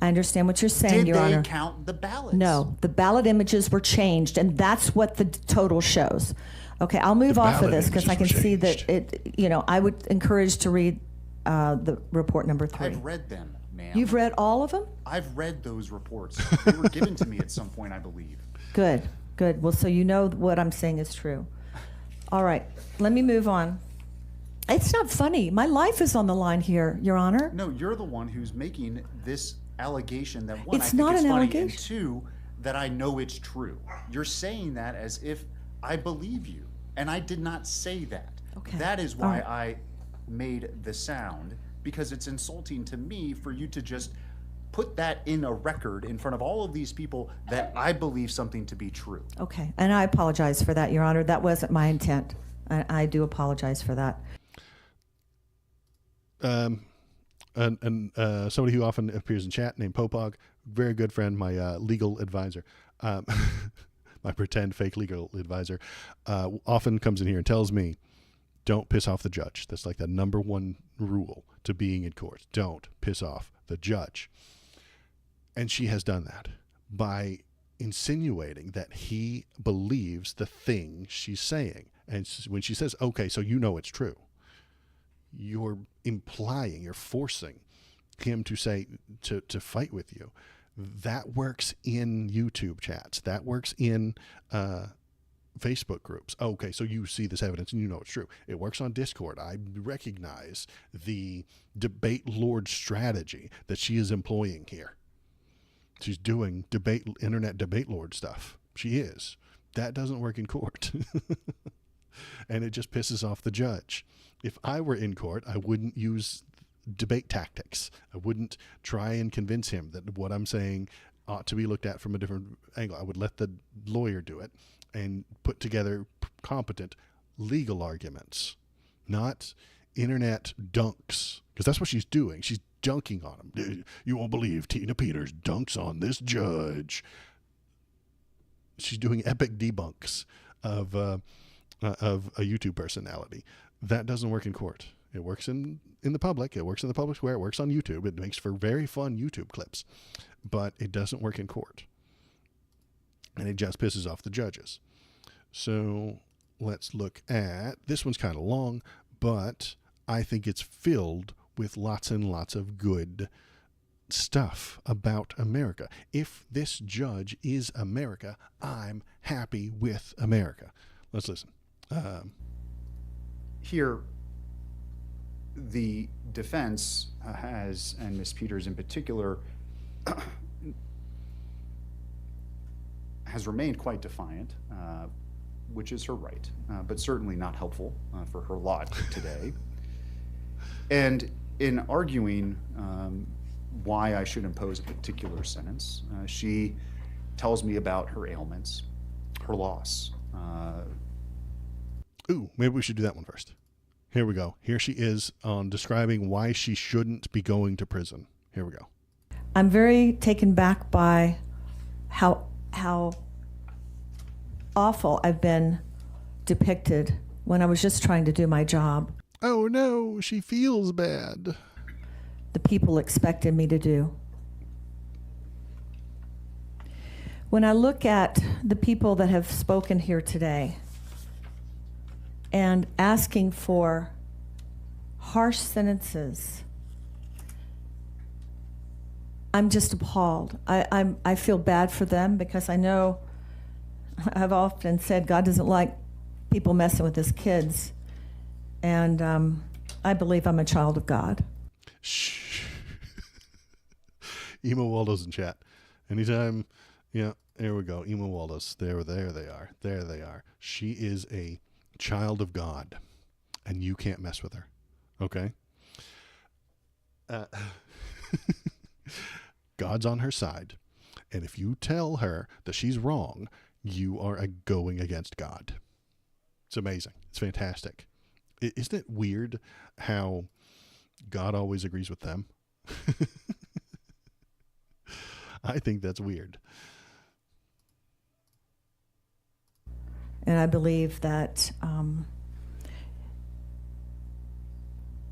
I understand what you're saying, Did Your they Honor. count the ballots? No, the ballot images were changed, and that's what the total shows. Okay, I'll move The off of ballot this because I can images were see that changed. it. You know, I would encourage to read the report number 3. I've read them, ma'am. You've read all of them? I've read those reports. They were given to me at some point, I believe. Good, good. Well, so you know what I'm saying is true. All right, let me move on. It's not funny. My life is on the line here, Your Honor. No, you're the one who's making this allegation that, one, It's I think not it's an funny, allegation. and two, that I know it's true. You're saying that as if I believe you, and I did not say that. Okay. That is All why right. I made the sound, because it's insulting to me for you to just put that in a record in front of all of these people that I believe something to be true. Okay, and I apologize for that, Your Honor. That wasn't my intent. I do apologize for that. Somebody who often appears in chat named Popog, very good friend, my legal advisor, my pretend fake legal advisor, often comes in here and tells me, don't piss off the judge. That's like the number one rule to being in court. Don't piss off the judge. And she has done that by insinuating that he believes the thing she's saying. And when she says, okay, so you know it's true, you're implying, you're forcing him to say, to fight with you. That works in YouTube chats. That works in Facebook groups. Okay, so you see this evidence and you know it's true. It works on Discord. I recognize the debate lord strategy that she is employing here. She's doing internet debate lord stuff. She is. That doesn't work in court. And it just pisses off the judge. If I were in court, I wouldn't use debate tactics. I wouldn't try and convince him that what I'm saying ought to be looked at from a different angle. I would let the lawyer do it and put together competent legal arguments, not internet dunks, because that's what she's doing. She's dunking on him. You won't believe Tina Peters dunks on this judge. She's doing epic debunks of a YouTube personality. That doesn't work in court. It works in the public. It works in the public square. It works on YouTube. It makes for very fun YouTube clips. But it doesn't work in court. And it just pisses off the judges. So let's look at, this one's kind of long, but I think it's filled with lots and lots of good stuff about America. If this judge is America, I'm happy with America. Let's listen. Here, the defense has, and Ms. Peters in particular, has remained quite defiant, which is her right, but certainly not helpful for her lot today. And in arguing why I should impose a particular sentence, she tells me about her ailments, her loss. Ooh, maybe we should do that one first. Here we go. Here she is on describing why she shouldn't be going to prison. Here we go. I'm very taken back by how awful I've been depicted when I was just trying to do my job. Oh no, she feels bad. The people expected me to do. When I look at the people that have spoken here today and asking for harsh sentences, I'm just appalled. I feel bad for them because I know, I've often said God doesn't like people messing with his kids. And I believe I'm a child of God. Shh. Emo Waldo's in chat. Anytime, yeah, there we go. Emo Waldo's. There they are. There they are. She is a child of God, and you can't mess with her. Okay? God's on her side, and if you tell her that she's wrong, you are going against God. It's amazing. It's fantastic. Isn't it weird how God always agrees with them? I think that's weird. And I believe that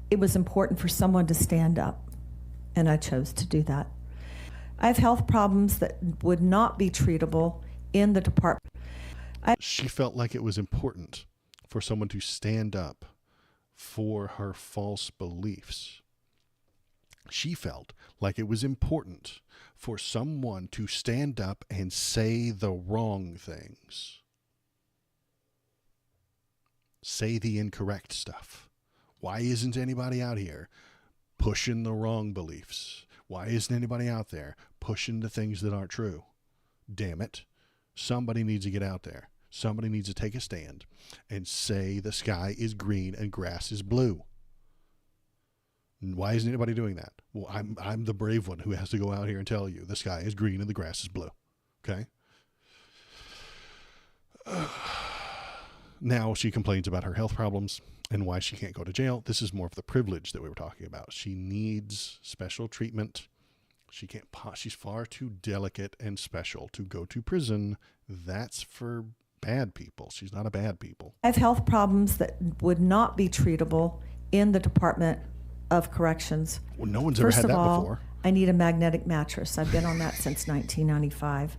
it was important for someone to stand up, and I chose to do that. I have health problems that would not be treatable in the department. She felt like it was important for someone to stand up for her false beliefs. She felt like it was important for someone to stand up and say the wrong things. Say the incorrect stuff. Why isn't anybody out here pushing the wrong beliefs? Why isn't anybody out there pushing the things that aren't true? Damn it. Somebody needs to get out there. Somebody needs to take a stand and say the sky is green and grass is blue. Why isn't anybody doing that? Well, I'm the brave one who has to go out here and tell you the sky is green and the grass is blue. Okay? Now she complains about her health problems and why she can't go to jail. This is more of the privilege that we were talking about. She needs special treatment. She can't. She's far too delicate and special to go to prison. That's for bad people. She's not a bad people. I have health problems that would not be treatable in the Department of Corrections. Well, no one's ever had that before. I need a magnetic mattress. I've been on that since 1995.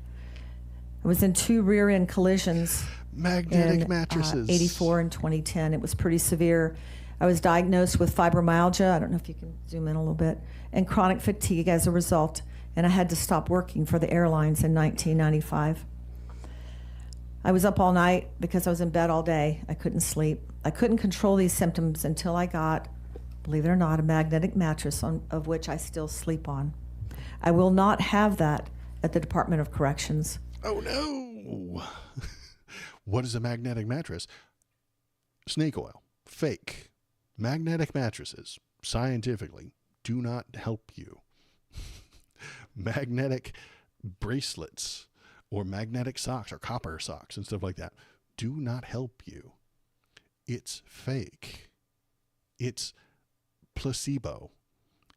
I was in 2 rear-end collisions. Magnetic mattresses. 84 and 2010. It was pretty severe. I was diagnosed with fibromyalgia. I don't know if you can zoom in a little bit. And chronic fatigue as a result. And I had to stop working for the airlines in 1995. I was up all night because I was in bed all day. I couldn't sleep. I couldn't control these symptoms until I got, believe it or not, a magnetic mattress of which I still sleep on. I will not have that at the Department of Corrections. Oh no! What is a magnetic mattress? snake oil, fake, magnetic mattresses, scientifically, do not help you. Magnetic bracelets or magnetic socks or copper socks and stuff like that do not help you. It's fake. It's placebo.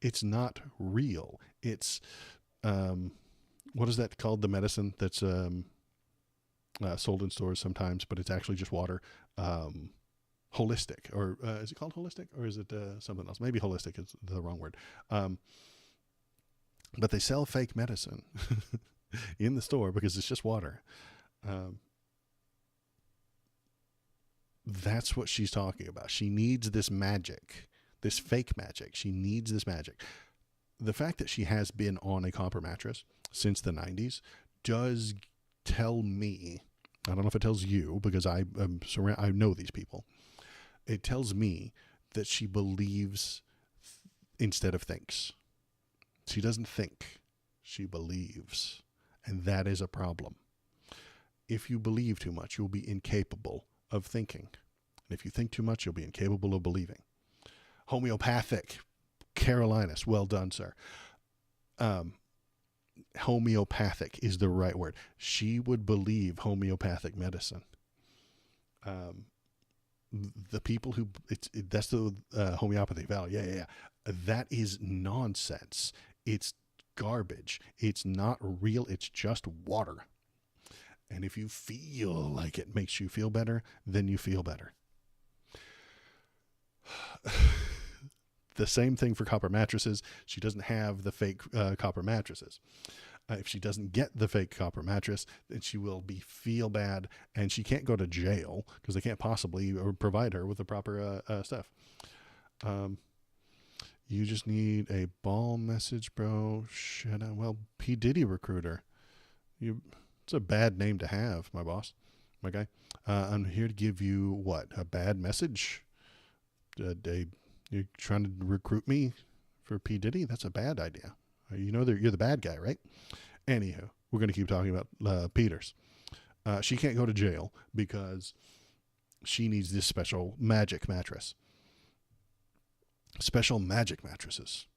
It's not real. It's, what is that called? The medicine that's sold in stores sometimes, but it's actually just water. Holistic, or is it called holistic, or is it something else? Maybe holistic is the wrong word. But they sell fake medicine in the store because it's just water. That's what she's talking about. She needs this magic, this fake magic. She needs this magic. The fact that she has been on a copper mattress since the 90s does tell me, I don't know if it tells you, because I know these people. It tells me that she believes instead of thinks. She doesn't think, she believes. And that is a problem. If you believe too much, you'll be incapable of thinking. And if you think too much, you'll be incapable of believing. Homeopathic. Carolinus, well done, sir. Homeopathic is the right word. She would believe homeopathic medicine. The people who, that's the homeopathy value. Yeah. That is nonsense. It's garbage. It's not real. It's just water. And if you feel like it makes you feel better, then you feel better. The same thing for copper mattresses. She doesn't have the fake copper mattresses. If she doesn't get the fake copper mattress, then she will feel bad, and she can't go to jail because they can't possibly provide her with the proper stuff. You just need a ball message, bro. Shut up. Well, P. Diddy recruiter. It's a bad name to have, my boss, my guy. I'm here to give you what? A bad message? You're trying to recruit me for P. Diddy? That's a bad idea. You know that you're the bad guy, right? Anywho, we're going to keep talking about Peters. She can't go to jail because she needs this special magic mattress. Special magic mattresses.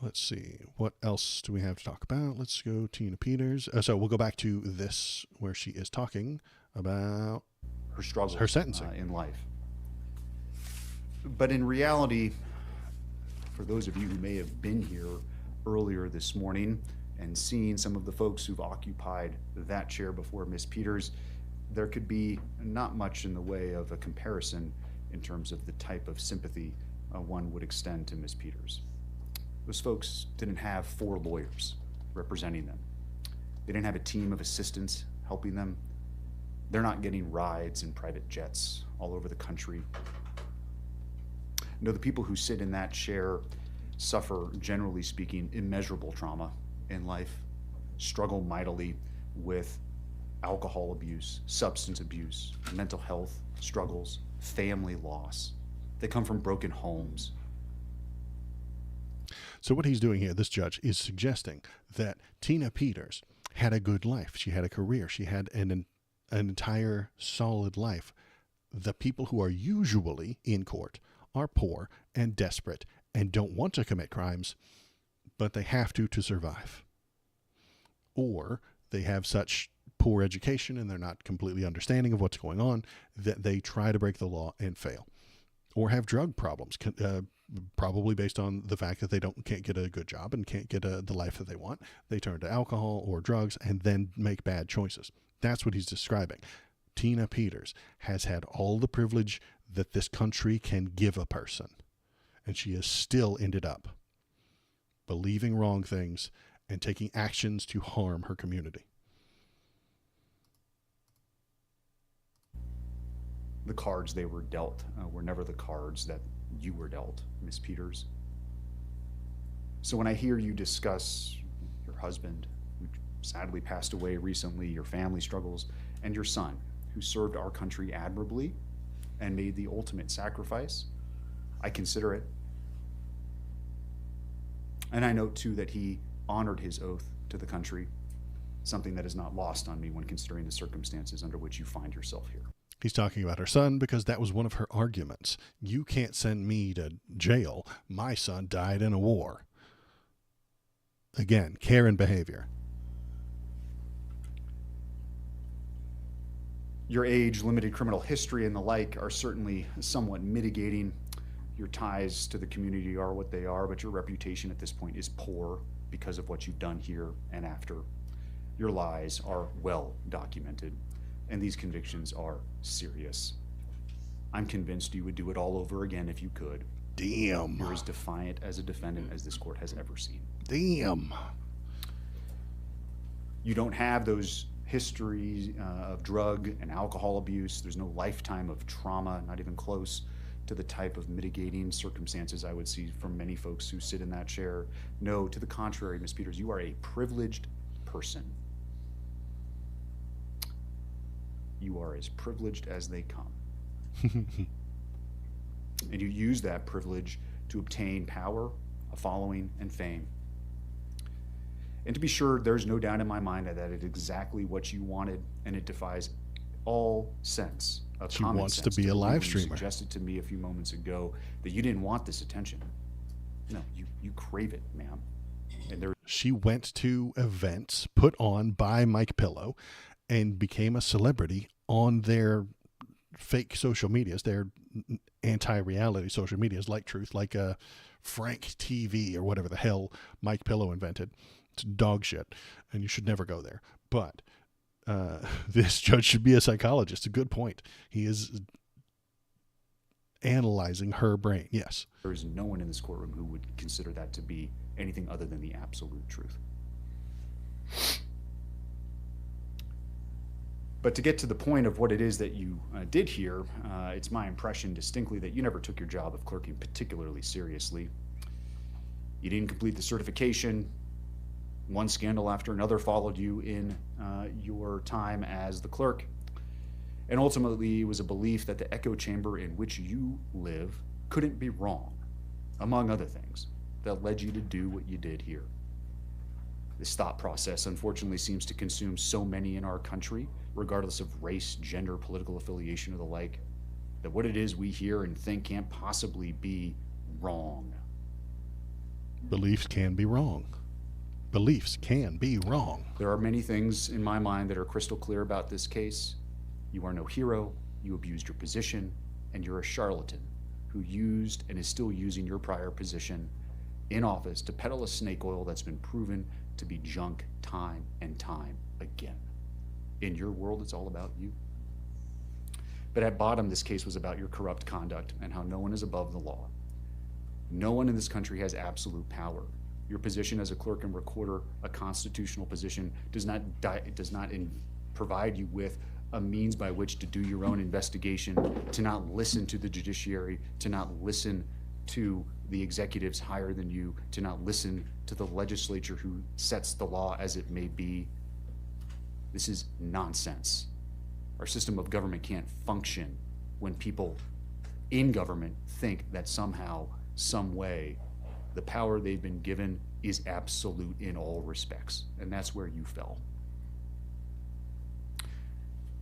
Let's see. What else do we have to talk about? Let's go Tina Peters. So we'll go back to this where she is talking about Her struggles. Her sentencing. In life. But in reality, for those of you who may have been here earlier this morning and seen some of the folks who've occupied that chair before Miss Peters, there could be not much in the way of a comparison in terms of the type of sympathy one would extend to Miss Peters. Those folks didn't have 4 lawyers representing them. They didn't have a team of assistants helping them. They're not getting rides in private jets all over the country. No, the people who sit in that chair suffer, generally speaking, immeasurable trauma in life, struggle mightily with alcohol abuse, substance abuse, mental health struggles, family loss. They come from broken homes. So what he's doing here, this judge, is suggesting that Tina Peters had a good life. She had a career. She had an entire solid life. The people who are usually in court are poor and desperate and don't want to commit crimes, but they have to survive. Or they have such poor education and they're not completely understanding of what's going on that they try to break the law and fail. Or have drug problems, probably based on the fact that they can't get a good job and can't get the life that they want. They turn to alcohol or drugs and then make bad choices. That's what he's describing. Tina Peters has had all the privilege that this country can give a person, and she has still ended up believing wrong things and taking actions to harm her community. The cards they were dealt were never the cards that you were dealt, Miss Peters. So when I hear you discuss your husband, who sadly passed away recently, your family struggles, and your son, who served our country admirably and made the ultimate sacrifice, I consider it. And I note too that he honored his oath to the country, something that is not lost on me when considering the circumstances under which you find yourself here. He's talking about her son because that was one of her arguments. You can't send me to jail. My son died in a war. Again, Karen behavior. Your age, limited criminal history, and the like are certainly somewhat mitigating. Your ties to the community are what they are, but your reputation at this point is poor because of what you've done here and after. Your lies are well documented, and these convictions are serious. I'm convinced you would do it all over again if you could. Damn. You're as defiant as a defendant as this court has ever seen. Damn. You don't have those histories of drug and alcohol abuse. There's no lifetime of trauma, not even close to the type of mitigating circumstances I would see from many folks who sit in that chair. No, to the contrary, Ms. Peters, you are a privileged person. You are as privileged as they come. And you use that privilege to obtain power, a following, and fame. And to be sure, there's no doubt in my mind that it's exactly what you wanted, and it defies all sense of She common wants to sense be a believe live when you streamer. suggested to me a few moments ago that you didn't want this attention. No, you crave it, ma'am. And there She went to events put on by Mike Pillow and became a celebrity on their fake social medias, their anti-reality social medias, like Truth, like Frank TV or whatever the hell Mike Pillow invented. It's dog shit, and you should never go there. But this judge should be a psychologist. A good point. He is analyzing her brain. Yes. there is no one in this courtroom who would consider that to be anything other than the absolute truth. But to get to the point of what it is that you did here, it's my impression distinctly that you never took your job of clerking particularly seriously. You didn't complete the certification. One scandal after another followed you in your time as the clerk. And ultimately, it was a belief that the echo chamber in which you live couldn't be wrong, among other things, that led you to do what you did here. This thought process, unfortunately, seems to consume so many in our country, regardless of race, gender, political affiliation, or the like, that what it is we hear and think can't possibly be wrong. Beliefs can be wrong. Beliefs can be wrong. There are many things in my mind that are crystal clear about this case. You are no hero, you abused your position, and you're a charlatan who used and is still using your prior position in office to peddle a snake oil that's been proven to be junk time and time again. In your world, it's all about you. But at bottom, this case was about your corrupt conduct and how no one is above the law. No one in this country has absolute power. Your position as a clerk and recorder, a constitutional position, does not provide you with a means by which to do your own investigation, to not listen to the judiciary, to not listen to the executives higher than you, to not listen to the legislature who sets the law as it may be. This is nonsense. Our system of government can't function when people in government think that somehow, some way, the power they've been given is absolute in all respects. And that's where you fell.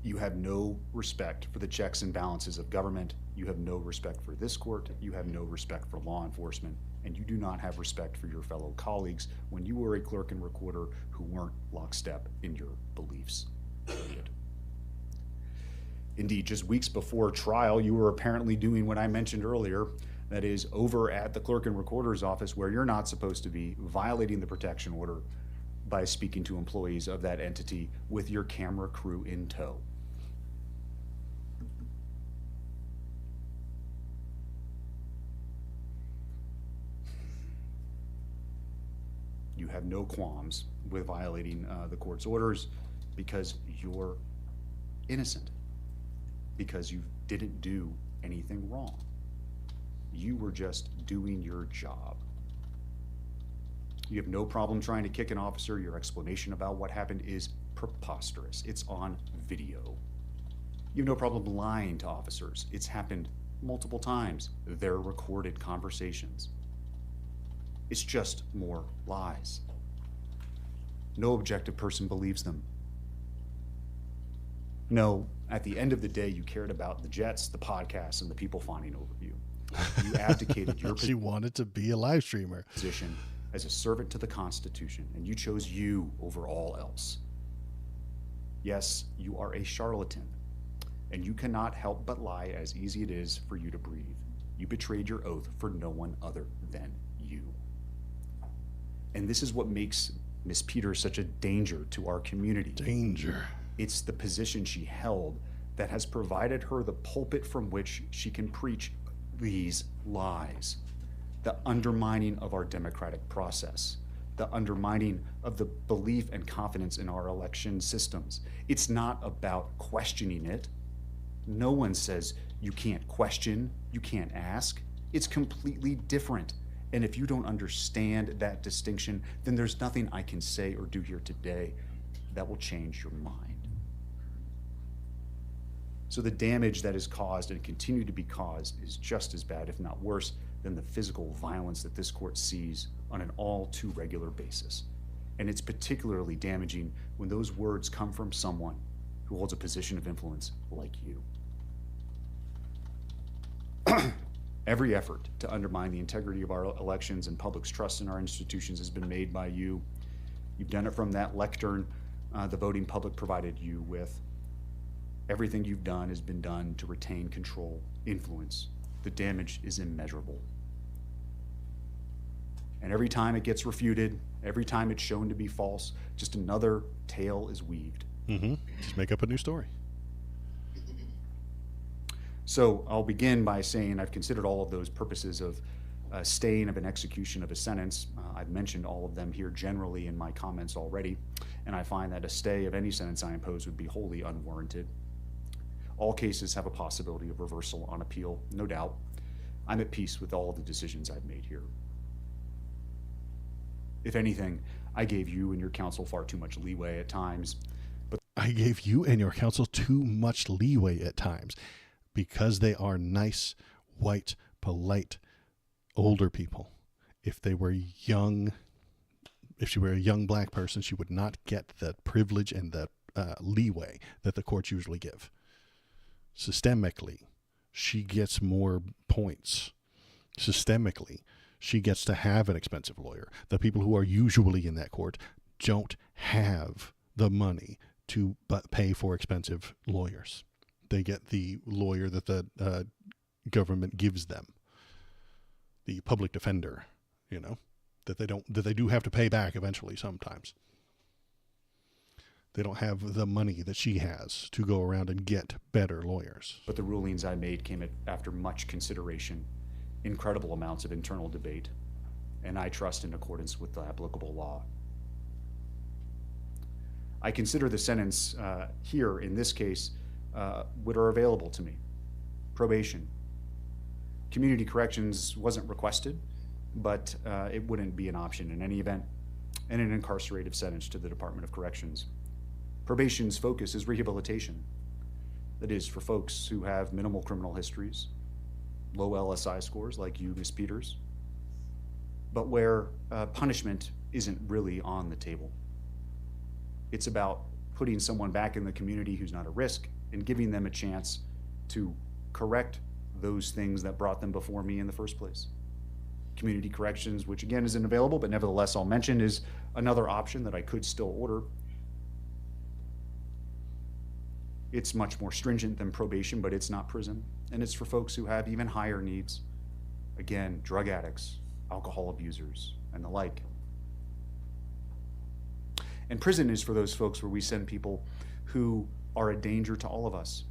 You have no respect for the checks and balances of government. You have no respect for this court. You have no respect for law enforcement. And you do not have respect for your fellow colleagues when you were a clerk and recorder who weren't lockstep in your beliefs. Period. Indeed, just weeks before trial, you were apparently doing what I mentioned earlier, that is, over at the clerk and recorder's office where you're not supposed to be, violating the protection order by speaking to employees of that entity with your camera crew in tow. You have no qualms with violating the court's orders because you're innocent, because you didn't do anything wrong. You were just doing your job. You have no problem trying to kick an officer. Your explanation about what happened is preposterous. It's on video. You have no problem lying to officers. It's happened multiple times. They're recorded conversations. It's just more lies. No objective person believes them. No, at the end of the day, you cared about the jets, the podcasts, and the people fawning over you. You abdicated your She wanted to be a live streamer. position as a servant to the Constitution, and you chose you over all else. Yes, you are a charlatan, and you cannot help but lie as easy it is for you to breathe. You betrayed your oath for no one other than you. And this is what makes Miss Peters such a danger to our community. Danger. It's the position she held that has provided her the pulpit from which she can preach these lies. The undermining of our democratic process, the undermining of the belief and confidence in our election systems. It's not about questioning it. No one says you can't question, you can't ask. It's completely different. And if you don't understand that distinction, then there's nothing I can say or do here today that will change your mind. So the damage that is caused and continue to be caused is just as bad, if not worse, than the physical violence that this court sees on an all too regular basis. And it's particularly damaging when those words come from someone who holds a position of influence like you. Every effort to undermine the integrity of our elections and public's trust in our institutions has been made by you. You've done it from that lectern the voting public provided you with. Everything you've done has been done to retain control, influence. The damage is immeasurable. And every time it gets refuted, every time it's shown to be false, just another tale is weaved. Just make up a new story. So I'll begin by saying I've considered all of those purposes of staying of an execution of a sentence. I've mentioned all of them here generally in my comments already, and I find that a stay of any sentence I impose would be wholly unwarranted. All cases have a possibility of reversal on appeal, no doubt. I'm at peace with all of the decisions I've made here. If anything, I gave you and your counsel far too much leeway at times, but I gave you and your counsel too much leeway at times because they are nice, white, polite, older people. If they were young, if she were a young black person, she would not get the privilege and the leeway that the courts usually give. Systemically, she gets more points. Systemically, she gets to have an expensive lawyer. The people who are usually in that court don't have the money to pay for expensive lawyers. They get the lawyer that the government gives them, the public defender, that they do have to pay back eventually sometimes. They don't have the money that she has to go around and get better lawyers. But the rulings I made came after much consideration, incredible amounts of internal debate, and I trust in accordance with the applicable law. I consider the sentence here, in this case, what are available to me. Probation. Community corrections wasn't requested, but it wouldn't be an option in any event, and an incarcerative sentence to the Department of Corrections. Probation's focus is rehabilitation. That is, for folks who have minimal criminal histories, low LSI scores like you, Ms. Peters, but where punishment isn't really on the table. It's about putting someone back in the community who's not at risk and giving them a chance to correct those things that brought them before me in the first place. Community corrections, which again isn't available, but nevertheless I'll mention, is another option that I could still order. It's much more stringent than probation, but it's not prison. And it's for folks who have even higher needs. Again, drug addicts, alcohol abusers, and the like. And prison is for those folks where we send people who are a danger to all of us.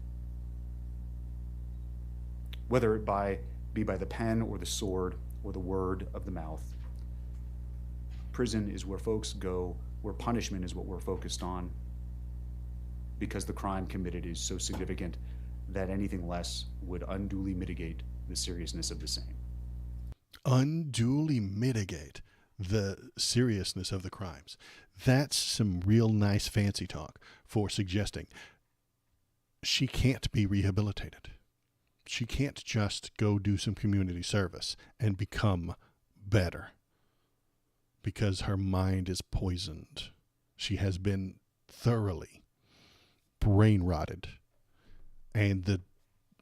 Whether it be by the pen or the sword or the word of the mouth. Prison is where folks go, where punishment is what we're focused on, because the crime committed is so significant that anything less would unduly mitigate the seriousness of the same. Unduly mitigate the seriousness of the crimes. That's some real nice fancy talk for suggesting she can't be rehabilitated. She can't just go do some community service and become better because her mind is poisoned. She has been thoroughly brain rotted. And the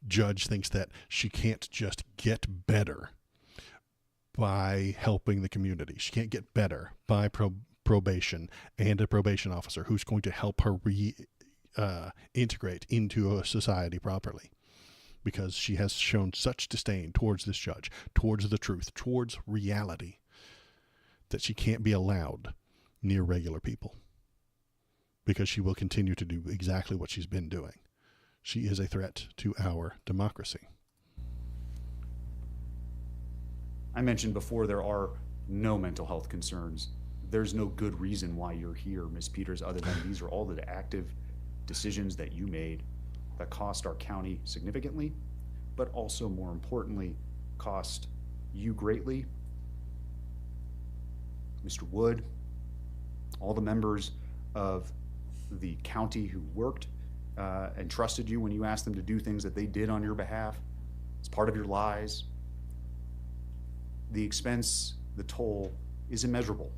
judge thinks that she can't just get better by helping the community. She can't get better by probation and a probation officer who's going to help her integrate into a society properly, because she has shown such disdain towards this judge, towards the truth, towards reality, that she can't be allowed near regular people, because she will continue to do exactly what she's been doing. She is a threat to our democracy. I mentioned before there are no mental health concerns. There's no good reason why you're here, Ms. Peters, other than these are all the active decisions that you made that cost our county significantly, but also more importantly, cost you greatly, Mr. Wood, all the members of the county who worked and trusted you when you asked them to do things that they did on your behalf. It's part of your lies. The expense, the toll is immeasurable.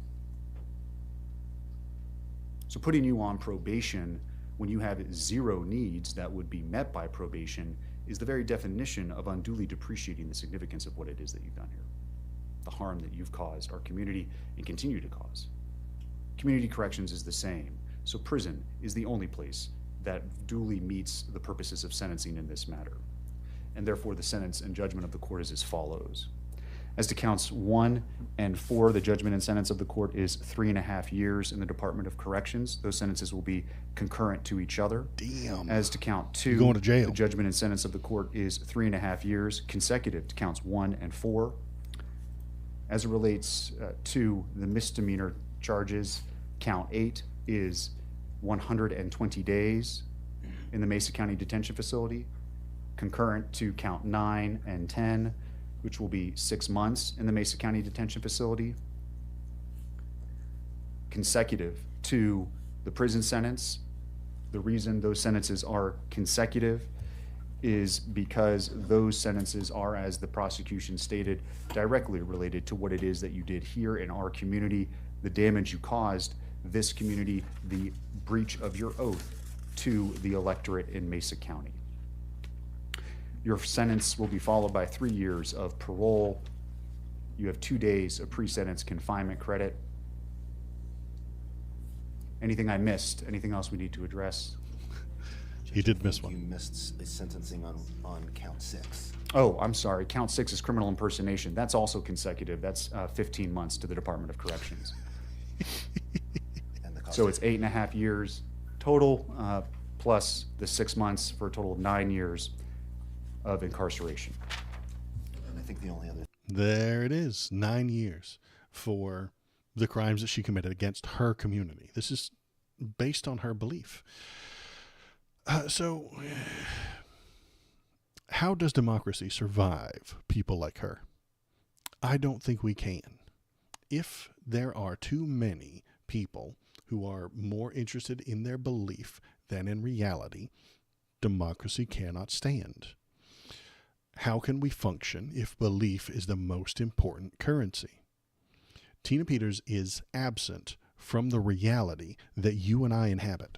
So putting you on probation when you have zero needs that would be met by probation is the very definition of unduly depreciating the significance of what it is that you've done here, the harm that you've caused our community and continue to cause. Community corrections is the same. So prison is the only place that duly meets the purposes of sentencing in this matter. And therefore the sentence and judgment of the court is as follows. As to counts 1 and 4, the judgment and sentence of the court is 3.5 years in the Department of Corrections. Those sentences will be concurrent to each other. Damn. As to count 2, You're going to jail. the judgment and sentence of the court is 3.5 years consecutive to counts 1 and 4. As it relates to the misdemeanor charges, count 8 is 120 days in the Mesa County Detention Facility, concurrent to count 9 and 10, which will be 6 months in the Mesa County Detention Facility, consecutive to the prison sentence. The reason those sentences are consecutive is because those sentences are, as the prosecution stated, directly related to what it is that you did here in our community, the damage you caused this community, the breach of your oath to the electorate in Mesa County. Your sentence will be followed by 3 years of parole. You have 2 days of pre-sentence confinement credit. Anything I missed? Anything else we need to address? He did miss You one. missed a sentencing on count 6. Oh, I'm sorry. Count 6 is criminal impersonation. That's also consecutive. That's 15 months to the Department of Corrections. And the cost So it's 8.5 years total, plus the 6 months for a total of 9 years of incarceration. and I think the only other There it is. 9 years for the crimes that she committed against her community. This is based on her belief. So how does democracy survive people like her? I don't think we can. If there are too many people who are more interested in their belief than in reality, democracy cannot stand. How can we function if belief is the most important currency? Tina Peters is absent from the reality that you and I inhabit.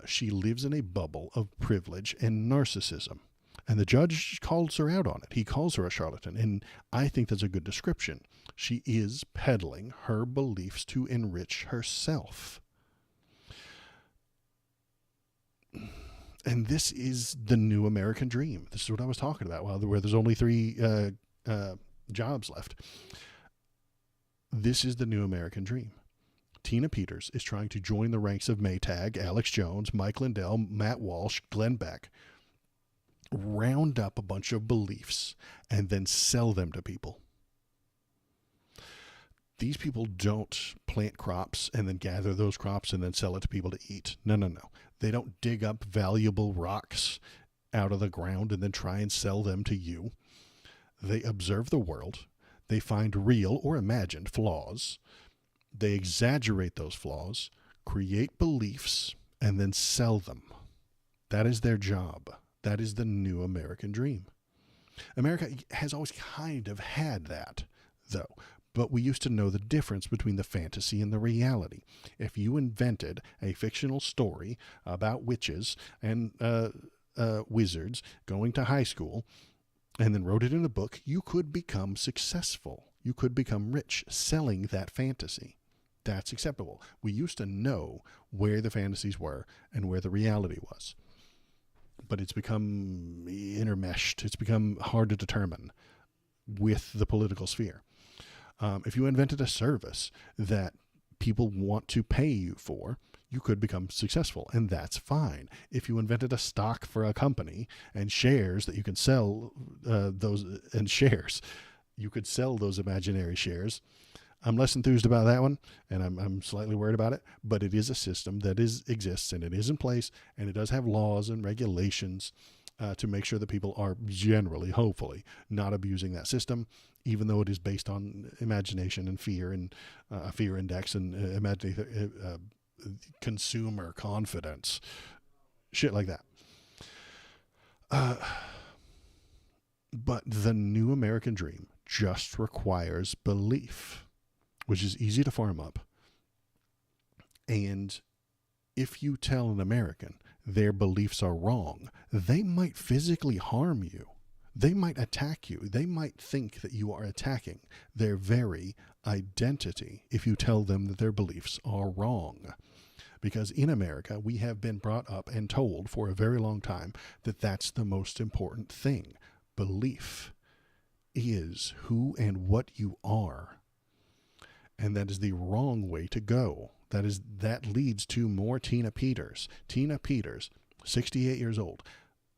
She lives in a bubble of privilege and narcissism. And the judge calls her out on it. He calls her a charlatan. And I think that's a good description. She is peddling her beliefs to enrich herself. And this is the new American dream. This is what I was talking about, where there's only 3 jobs left. This is the new American dream. Tina Peters is trying to join the ranks of Maytag, Alex Jones, Mike Lindell, Matt Walsh, Glenn Beck, round up a bunch of beliefs, and then sell them to people. These people don't plant crops and then gather those crops and then sell it to people to eat. No. They don't dig up valuable rocks out of the ground and then try and sell them to you. They observe the world. They find real or imagined flaws. They exaggerate those flaws, create beliefs, and then sell them. That is their job. That is the new American dream. America has always kind of had that, though. But we used to know the difference between the fantasy and the reality. If you invented a fictional story about witches and wizards going to high school and then wrote it in a book, you could become successful. You could become rich selling that fantasy. That's acceptable. We used to know where the fantasies were and where the reality was. But it's become intermeshed. It's become hard to determine with the political sphere. If you invented a service that people want to pay you for, you could become successful, and that's fine. If you invented a stock for a company and shares that you can sell you could sell those imaginary shares. I'm less enthused about that one, and I'm slightly worried about it, but it is a system that exists, and it is in place, and it does have laws and regulations to make sure that people are generally, hopefully, not abusing that system, even though it is based on imagination and fear and a fear index and consumer confidence, shit like that. But the new American dream just requires belief, which is easy to farm up. And if you tell an American their beliefs are wrong, they might physically harm you. They might attack you. They might think that you are attacking their very identity if you tell them that their beliefs are wrong. Because in America, we have been brought up and told for a very long time that that's the most important thing. Belief is who and what you are. And that is the wrong way to go. That leads to more Tina Peters. Tina Peters, 68 years old,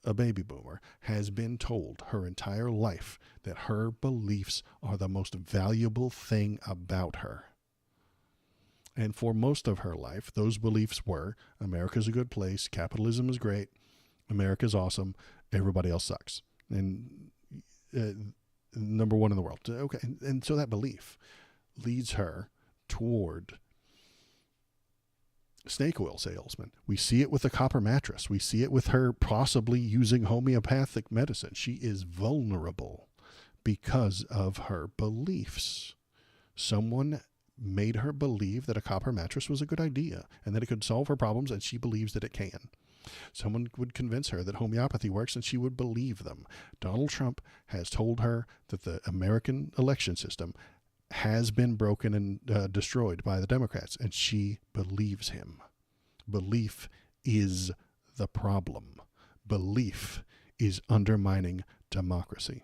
a baby boomer, has been told her entire life that her beliefs are the most valuable thing about her. And for most of her life, those beliefs were, America's a good place, capitalism is great, America's awesome, everybody else sucks. And number one in the world. Okay, and so that belief leads her toward snake oil salesman. We see it with the copper mattress. We see it with her possibly using homeopathic medicine. She is vulnerable because of her beliefs. Someone made her believe that a copper mattress was a good idea and that it could solve her problems, and she believes that it can. Someone would convince her that homeopathy works, and she would believe them. Donald Trump has told her that the American election system has been broken and destroyed by the Democrats, and she believes him. Belief is the problem. Belief is undermining democracy.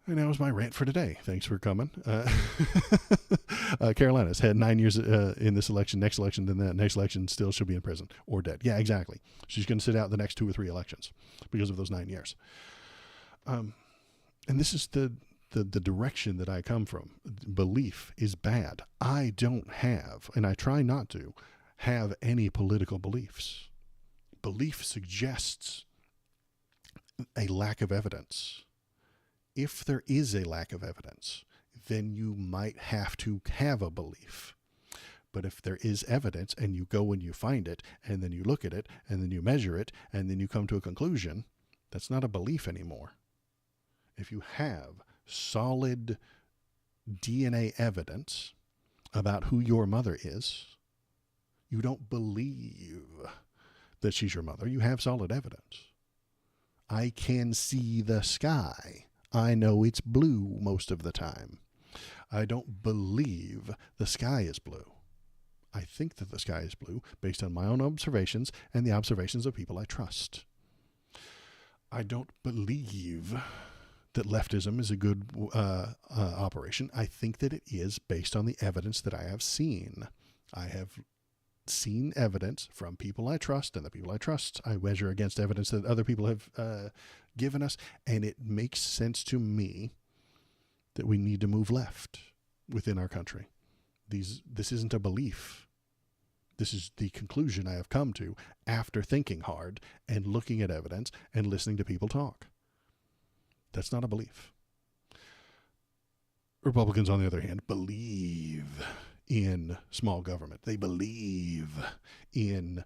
And that was my rant for today. Thanks for coming. Carolina's had 9 years in this election. Next election, then that next election, still she'll be in prison or dead. Yeah, exactly. She's going to sit out the next 2 or 3 elections because of those 9 years. And this is the direction that I come from. Belief is bad. I don't have, and I try not to, have any political beliefs. Belief suggests a lack of evidence. If there is a lack of evidence, then you might have to have a belief. But if there is evidence and you go and you find it, and then you look at it, and then you measure it, and then you come to a conclusion, that's not a belief anymore. If you have solid DNA evidence about who your mother is, you don't believe that she's your mother. You have solid evidence. I can see the sky. I know it's blue most of the time. I don't believe the sky is blue. I think that the sky is blue based on my own observations and the observations of people I trust. I don't believe that leftism is a good operation. I think that it is based on the evidence that I have seen. I have seen evidence from people I trust, and the people I trust I measure against evidence that other people have given us, and it makes sense to me that we need to move left within our country. This isn't a belief. This is the conclusion I have come to after thinking hard and looking at evidence and listening to people talk. That's not a belief. Republicans, on the other hand, believe in small government. They believe in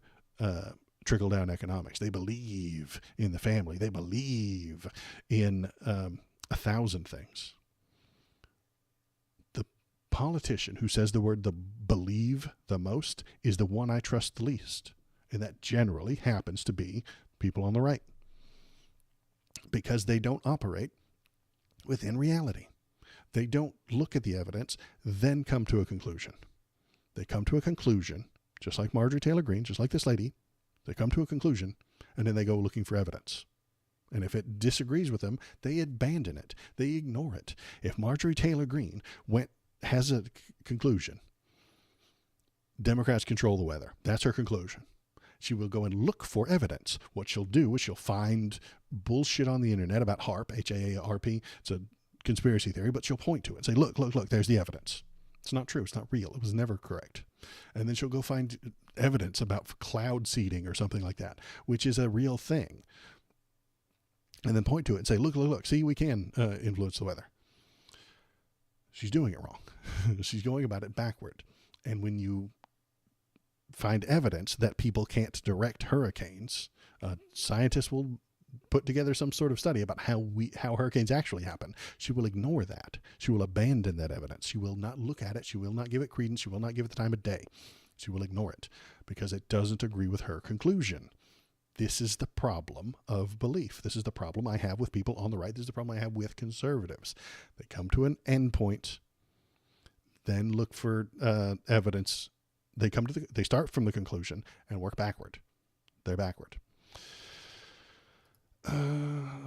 trickle-down economics. They believe in the family. They believe in 1,000 things. politician who says the word the believe the most is the one I trust the least. And that generally happens to be people on the right, because they don't operate within reality. They don't look at the evidence, then come to a conclusion. They come to a conclusion, just like Marjorie Taylor Greene, just like this lady. They come to a conclusion, and then they go looking for evidence. And if it disagrees with them, they abandon it. They ignore it. If Marjorie Taylor Greene has a conclusion, Democrats control the weather. That's her conclusion. She will go and look for evidence. What she'll do is she'll find bullshit on the internet about HAARP, H-A-A-R-P. It's a conspiracy theory, but she'll point to it and say, look, there's the evidence. It's not true. It's not real. It was never correct. And then she'll go find evidence about cloud seeding or something like that, which is a real thing. And then point to it and say, look, see, we can influence the weather. She's doing it wrong. She's going about it backward. And when you find evidence that people can't direct hurricanes, scientists will put together some sort of study about how hurricanes actually happen. She will ignore that. She will abandon that evidence. She will not look at it. She will not give it credence. She will not give it the time of day. She will ignore it because it doesn't agree with her conclusion. This is the problem of belief. This is the problem I have with people on the right. This is the problem I have with conservatives. They come to an endpoint, then look for evidence. They start from the conclusion and work backward. They're backward.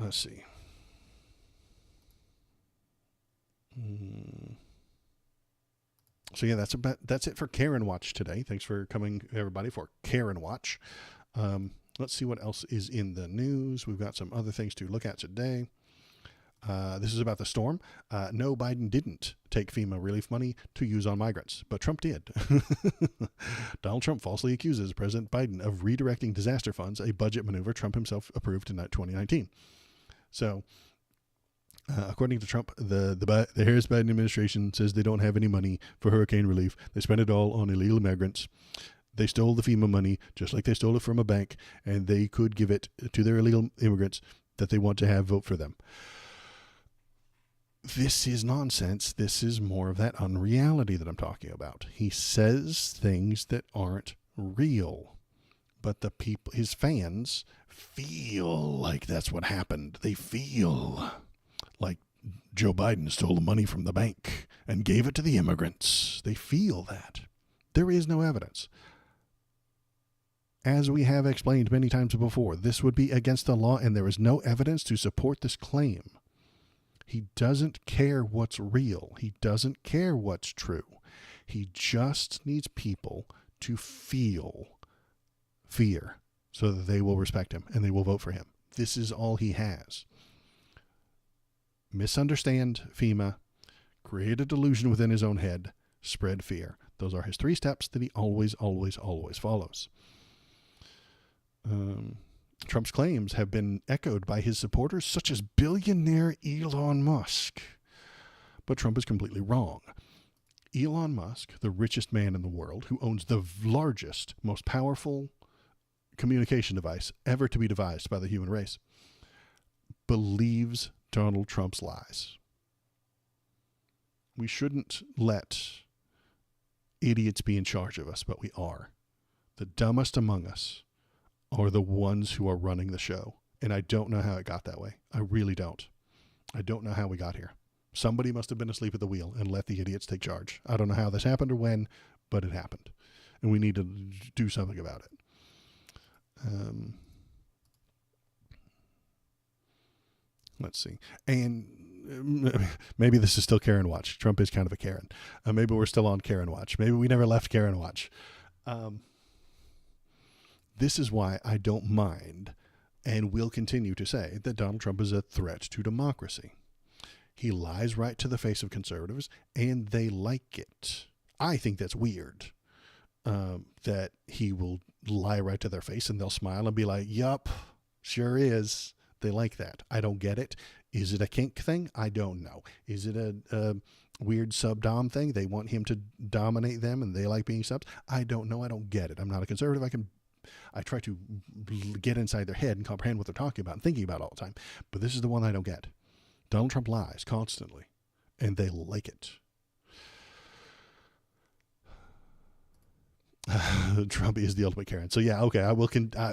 Let's see. So yeah, that's it for Karen Watch today. Thanks for coming, everybody, for Karen Watch. Let's see what else is in the news. We've got some other things to look at today. This is about the storm. No, Biden didn't take FEMA relief money to use on migrants, but Trump did. Donald Trump falsely accuses President Biden of redirecting disaster funds, a budget maneuver Trump himself approved in 2019. So, according to Trump, the Harris Biden administration says they don't have any money for hurricane relief. They spent it all on illegal migrants. They stole the FEMA money just like they stole it from a bank, and they could give it to their illegal immigrants that they want to have vote for them. This is nonsense. This is more of that unreality that I'm talking about. He says things that aren't real, but the people, his fans, feel like that's what happened. They feel like Joe Biden stole the money from the bank and gave it to the immigrants. They feel that. There is no evidence. As we have explained many times before, this would be against the law, and there is no evidence to support this claim. He doesn't care what's real. He doesn't care what's true. He just needs people to feel fear so that they will respect him and they will vote for him. This is all he has. Misunderstand FEMA, create a delusion within his own head, spread fear. Those are his 3 steps that he always follows. Trump's claims have been echoed by his supporters, such as billionaire Elon Musk. But Trump is completely wrong. Elon Musk, the richest man in the world, who owns the largest, most powerful communication device ever to be devised by the human race, believes Donald Trump's lies. We shouldn't let idiots be in charge of us, but we are. The dumbest among us are the ones who are running the show. And I don't know how it got that way. I really don't. I don't know how we got here. Somebody must have been asleep at the wheel and let the idiots take charge. I don't know how this happened or when, but it happened. And we need to do something about it. Let's see. And maybe this is still Karen Watch. Trump is kind of a Karen. Maybe we're still on Karen Watch. Maybe we never left Karen Watch. This is why I don't mind and will continue to say that Donald Trump is a threat to democracy. He lies right to the face of conservatives, and they like it. I think that's weird, that he will lie right to their face and they'll smile and be like, yup, sure is. They like that. I don't get it. Is it a kink thing? I don't know. Is it a weird sub-dom thing? They want him to dominate them and they like being subs? I don't know. I don't get it. I'm not a conservative. I try to get inside their head and comprehend what they're talking about and thinking about all the time. But this is the one I don't get. Donald Trump lies constantly, and they like it. Trump is the ultimate Karen. So yeah, okay. I will.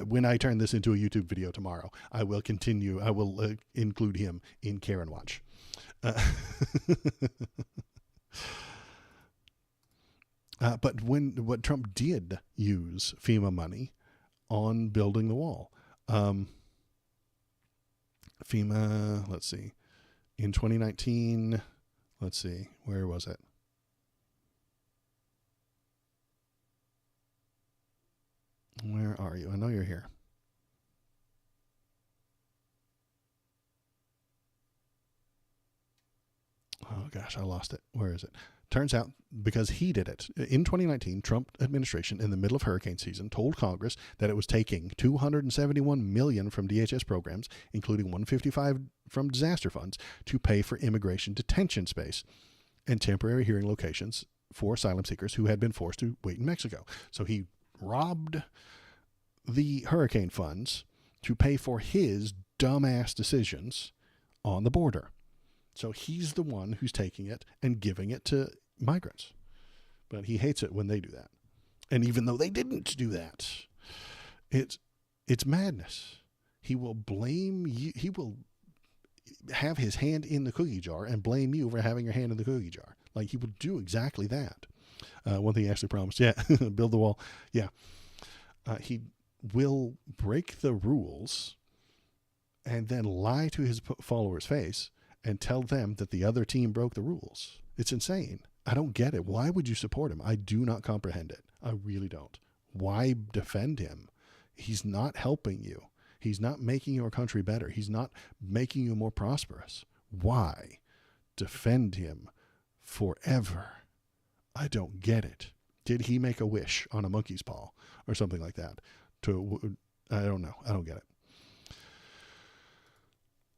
When I turn this into a YouTube video tomorrow, I will continue. I will include him in Karen Watch. But what Trump did use FEMA money on building the wall. FEMA. Let's see. In 2019. Let's see. Where was it? Where are you? I know you're here. Oh, gosh, I lost it. Where is it? Turns out, because he did it, in 2019, Trump administration, in the middle of hurricane season, told Congress that it was taking $271 million from DHS programs, including $155 from disaster funds, to pay for immigration detention space and temporary hearing locations for asylum seekers who had been forced to wait in Mexico. So he robbed the hurricane funds to pay for his dumbass decisions on the border. So he's the one who's taking it and giving it to migrants. But he hates it when they do that. And even though they didn't do that, it's madness. He will blame you. He will have his hand in the cookie jar and blame you for having your hand in the cookie jar. Like, he will do exactly that. One thing he actually promised, build the wall. Yeah. He will break the rules and then lie to his followers' face and tell them that the other team broke the rules. It's insane. I don't get it. Why would you support him? I do not comprehend it. I really don't. Why defend him? He's not helping you. He's not making your country better. He's not making you more prosperous. Why defend him forever? I don't get it. Did he make a wish on a monkey's paw or something like that? I don't know. I don't get it.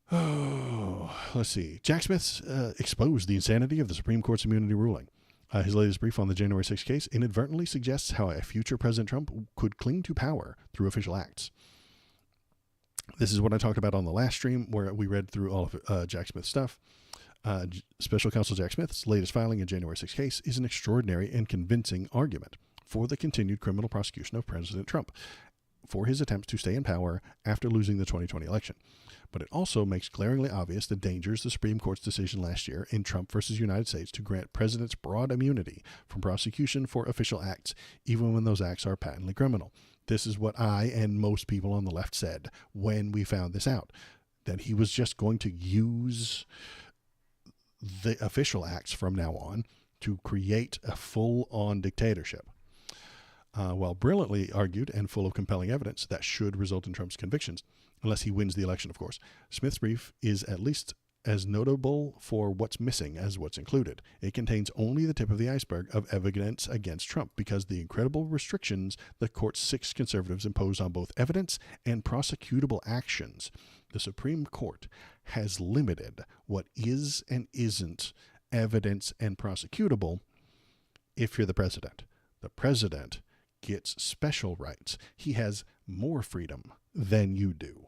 Oh, let's see. Jack Smith's exposed the insanity of the Supreme Court's immunity ruling. His latest brief on the January 6th case inadvertently suggests how a future President Trump could cling to power through official acts. This is what I talked about on the last stream, where we read through all of Jack Smith's stuff. Special Counsel Jack Smith's latest filing in January 6th case is an extraordinary and convincing argument for the continued criminal prosecution of President Trump for his attempts to stay in power after losing the 2020 election. But it also makes glaringly obvious the dangers the Supreme Court's decision last year in Trump versus United States to grant presidents broad immunity from prosecution for official acts, even when those acts are patently criminal. This is what I and most people on the left said when we found this out, that he was just going to use the official acts from now on to create a full-on dictatorship. While brilliantly argued and full of compelling evidence that should result in Trump's convictions, unless he wins the election, of course, Smith's brief is at least as notable for what's missing as what's included. It contains only the tip of the iceberg of evidence against Trump because the incredible restrictions the court's 6 conservatives imposed on both evidence and prosecutable actions. The Supreme Court has limited what is and isn't evidence and prosecutable if you're the president. The president gets special rights. He has more freedom than you do.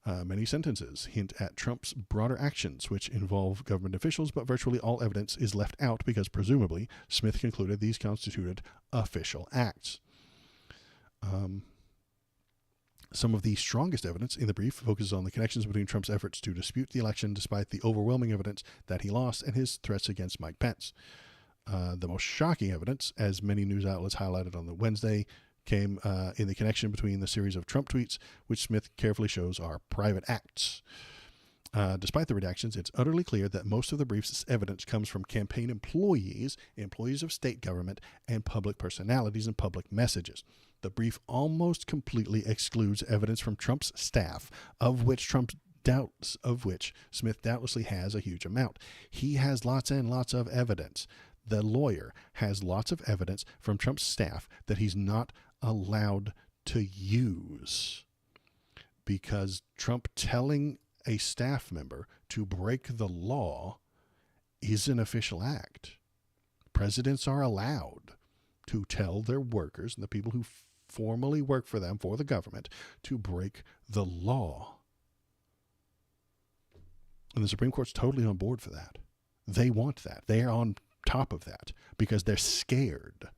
Many sentences hint at Trump's broader actions, which involve government officials, but virtually all evidence is left out because presumably Smith concluded these constituted official acts. Some of the strongest evidence in the brief focuses on the connections between Trump's efforts to dispute the election despite the overwhelming evidence that he lost and his threats against Mike Pence. The most shocking evidence, as many news outlets highlighted on the Wednesday, came in the connection between the series of Trump tweets, which Smith carefully shows are private acts. Despite the redactions, it's utterly clear that most of the brief's evidence comes from campaign employees, employees of state government, and public personalities and public messages. The brief almost completely excludes evidence from Trump's staff, of which Smith doubtlessly has a huge amount. He has lots and lots of evidence. The lawyer has lots of evidence from Trump's staff that he's not allowed to use because Trump telling a staff member to break the law is an official act. Presidents are allowed to tell their workers and the people who formally work for them, for the government, to break the law. And the Supreme Court's totally on board for that. They want that. They are on top of that because they're scared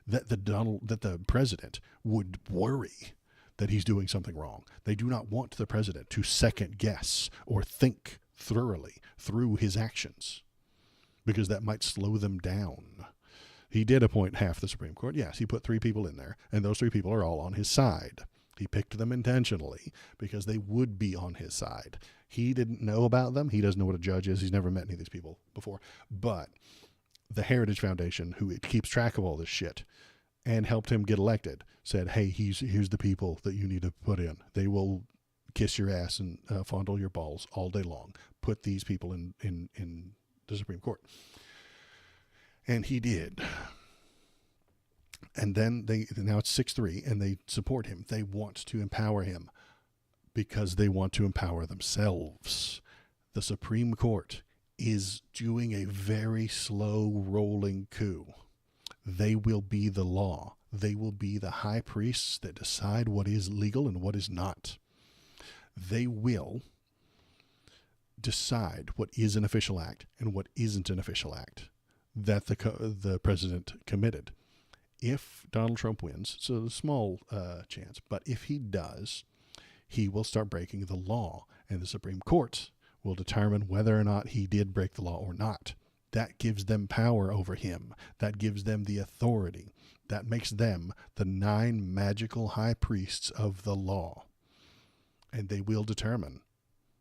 that the president would worry that he's doing something wrong. They do not want the president to second guess or think thoroughly through his actions, because that might slow them down. He did appoint half the Supreme Court. Yes, he put 3 people in there, and those 3 people are all on his side. He picked them intentionally because they would be on his side. He didn't know about them. He doesn't know what a judge is. He's never met any of these people before. But the Heritage Foundation, who keeps track of all this shit and helped him get elected, said, hey, here's the people that you need to put in. They will kiss your ass and fondle your balls all day long. Put these people in the Supreme Court. And he did. And then now it's 6-3, and they support him. They want to empower him because they want to empower themselves. The Supreme Court is doing a very slow rolling coup. They will be the law. They will be the high priests that decide what is legal and what is not. They will decide what is an official act and what isn't an official act that the president committed. If Donald Trump wins, so a small chance, but if he does, he will start breaking the law, and the Supreme Court will determine whether or not he did break the law or not. That gives them power over him. That gives them the authority. That makes them the 9 magical high priests of the law. And they will determine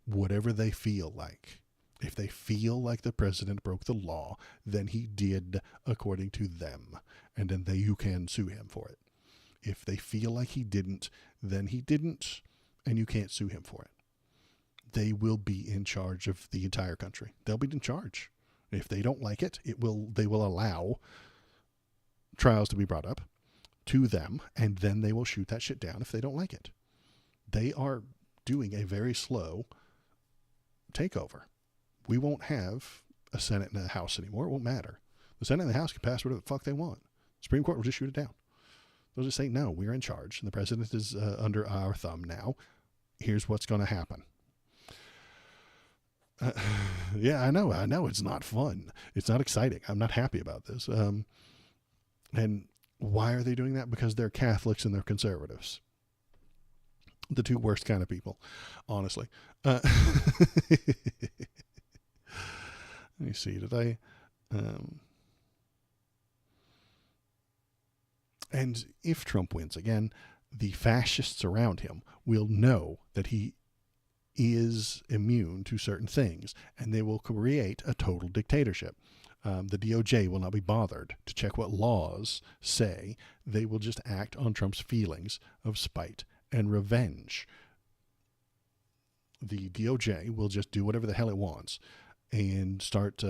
whatever they feel like. If they feel like the president broke the law, then he did according to them. And then you can sue him for it. If they feel like he didn't, then he didn't, and you can't sue him for it. They will be in charge of the entire country. They'll be in charge. If they don't like it, they will allow trials to be brought up to them, and then they will shoot that shit down if they don't like it. They are doing a very slow takeover. We won't have a Senate and a House anymore. It won't matter. The Senate and the House can pass whatever the fuck they want. The Supreme Court will just shoot it down. They'll just say, no, we're in charge, and the president is under our thumb now. Here's what's going to happen. Yeah, I know. It's not fun. It's not exciting. I'm not happy about this. And why are they doing that? Because they're Catholics and they're conservatives. The 2 worst kind of people, honestly. Let me see. Did I? And if Trump wins again, the fascists around him will know that he is immune to certain things, and they will create a total dictatorship. The DOJ will not be bothered to check what laws say. They will just act on Trump's feelings of spite and revenge. The DOJ will just do whatever the hell it wants and start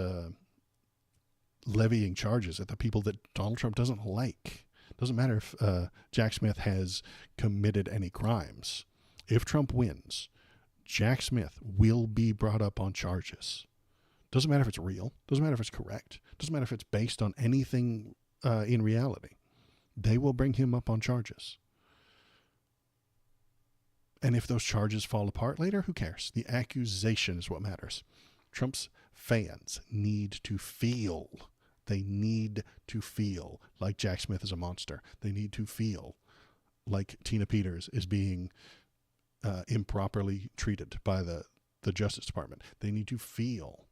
levying charges at the people that Donald Trump doesn't like. Doesn't matter if Jack Smith has committed any crimes. If Trump wins, Jack Smith will be brought up on charges. Doesn't matter if it's real. Doesn't matter if it's correct. Doesn't matter if it's based on anything in reality. They will bring him up on charges. And if those charges fall apart later, who cares? The accusation is what matters. Trump's fans need to feel. They need to feel like Jack Smith is a monster. They need to feel like Tina Peters is being improperly treated by the Justice Department. They need to feel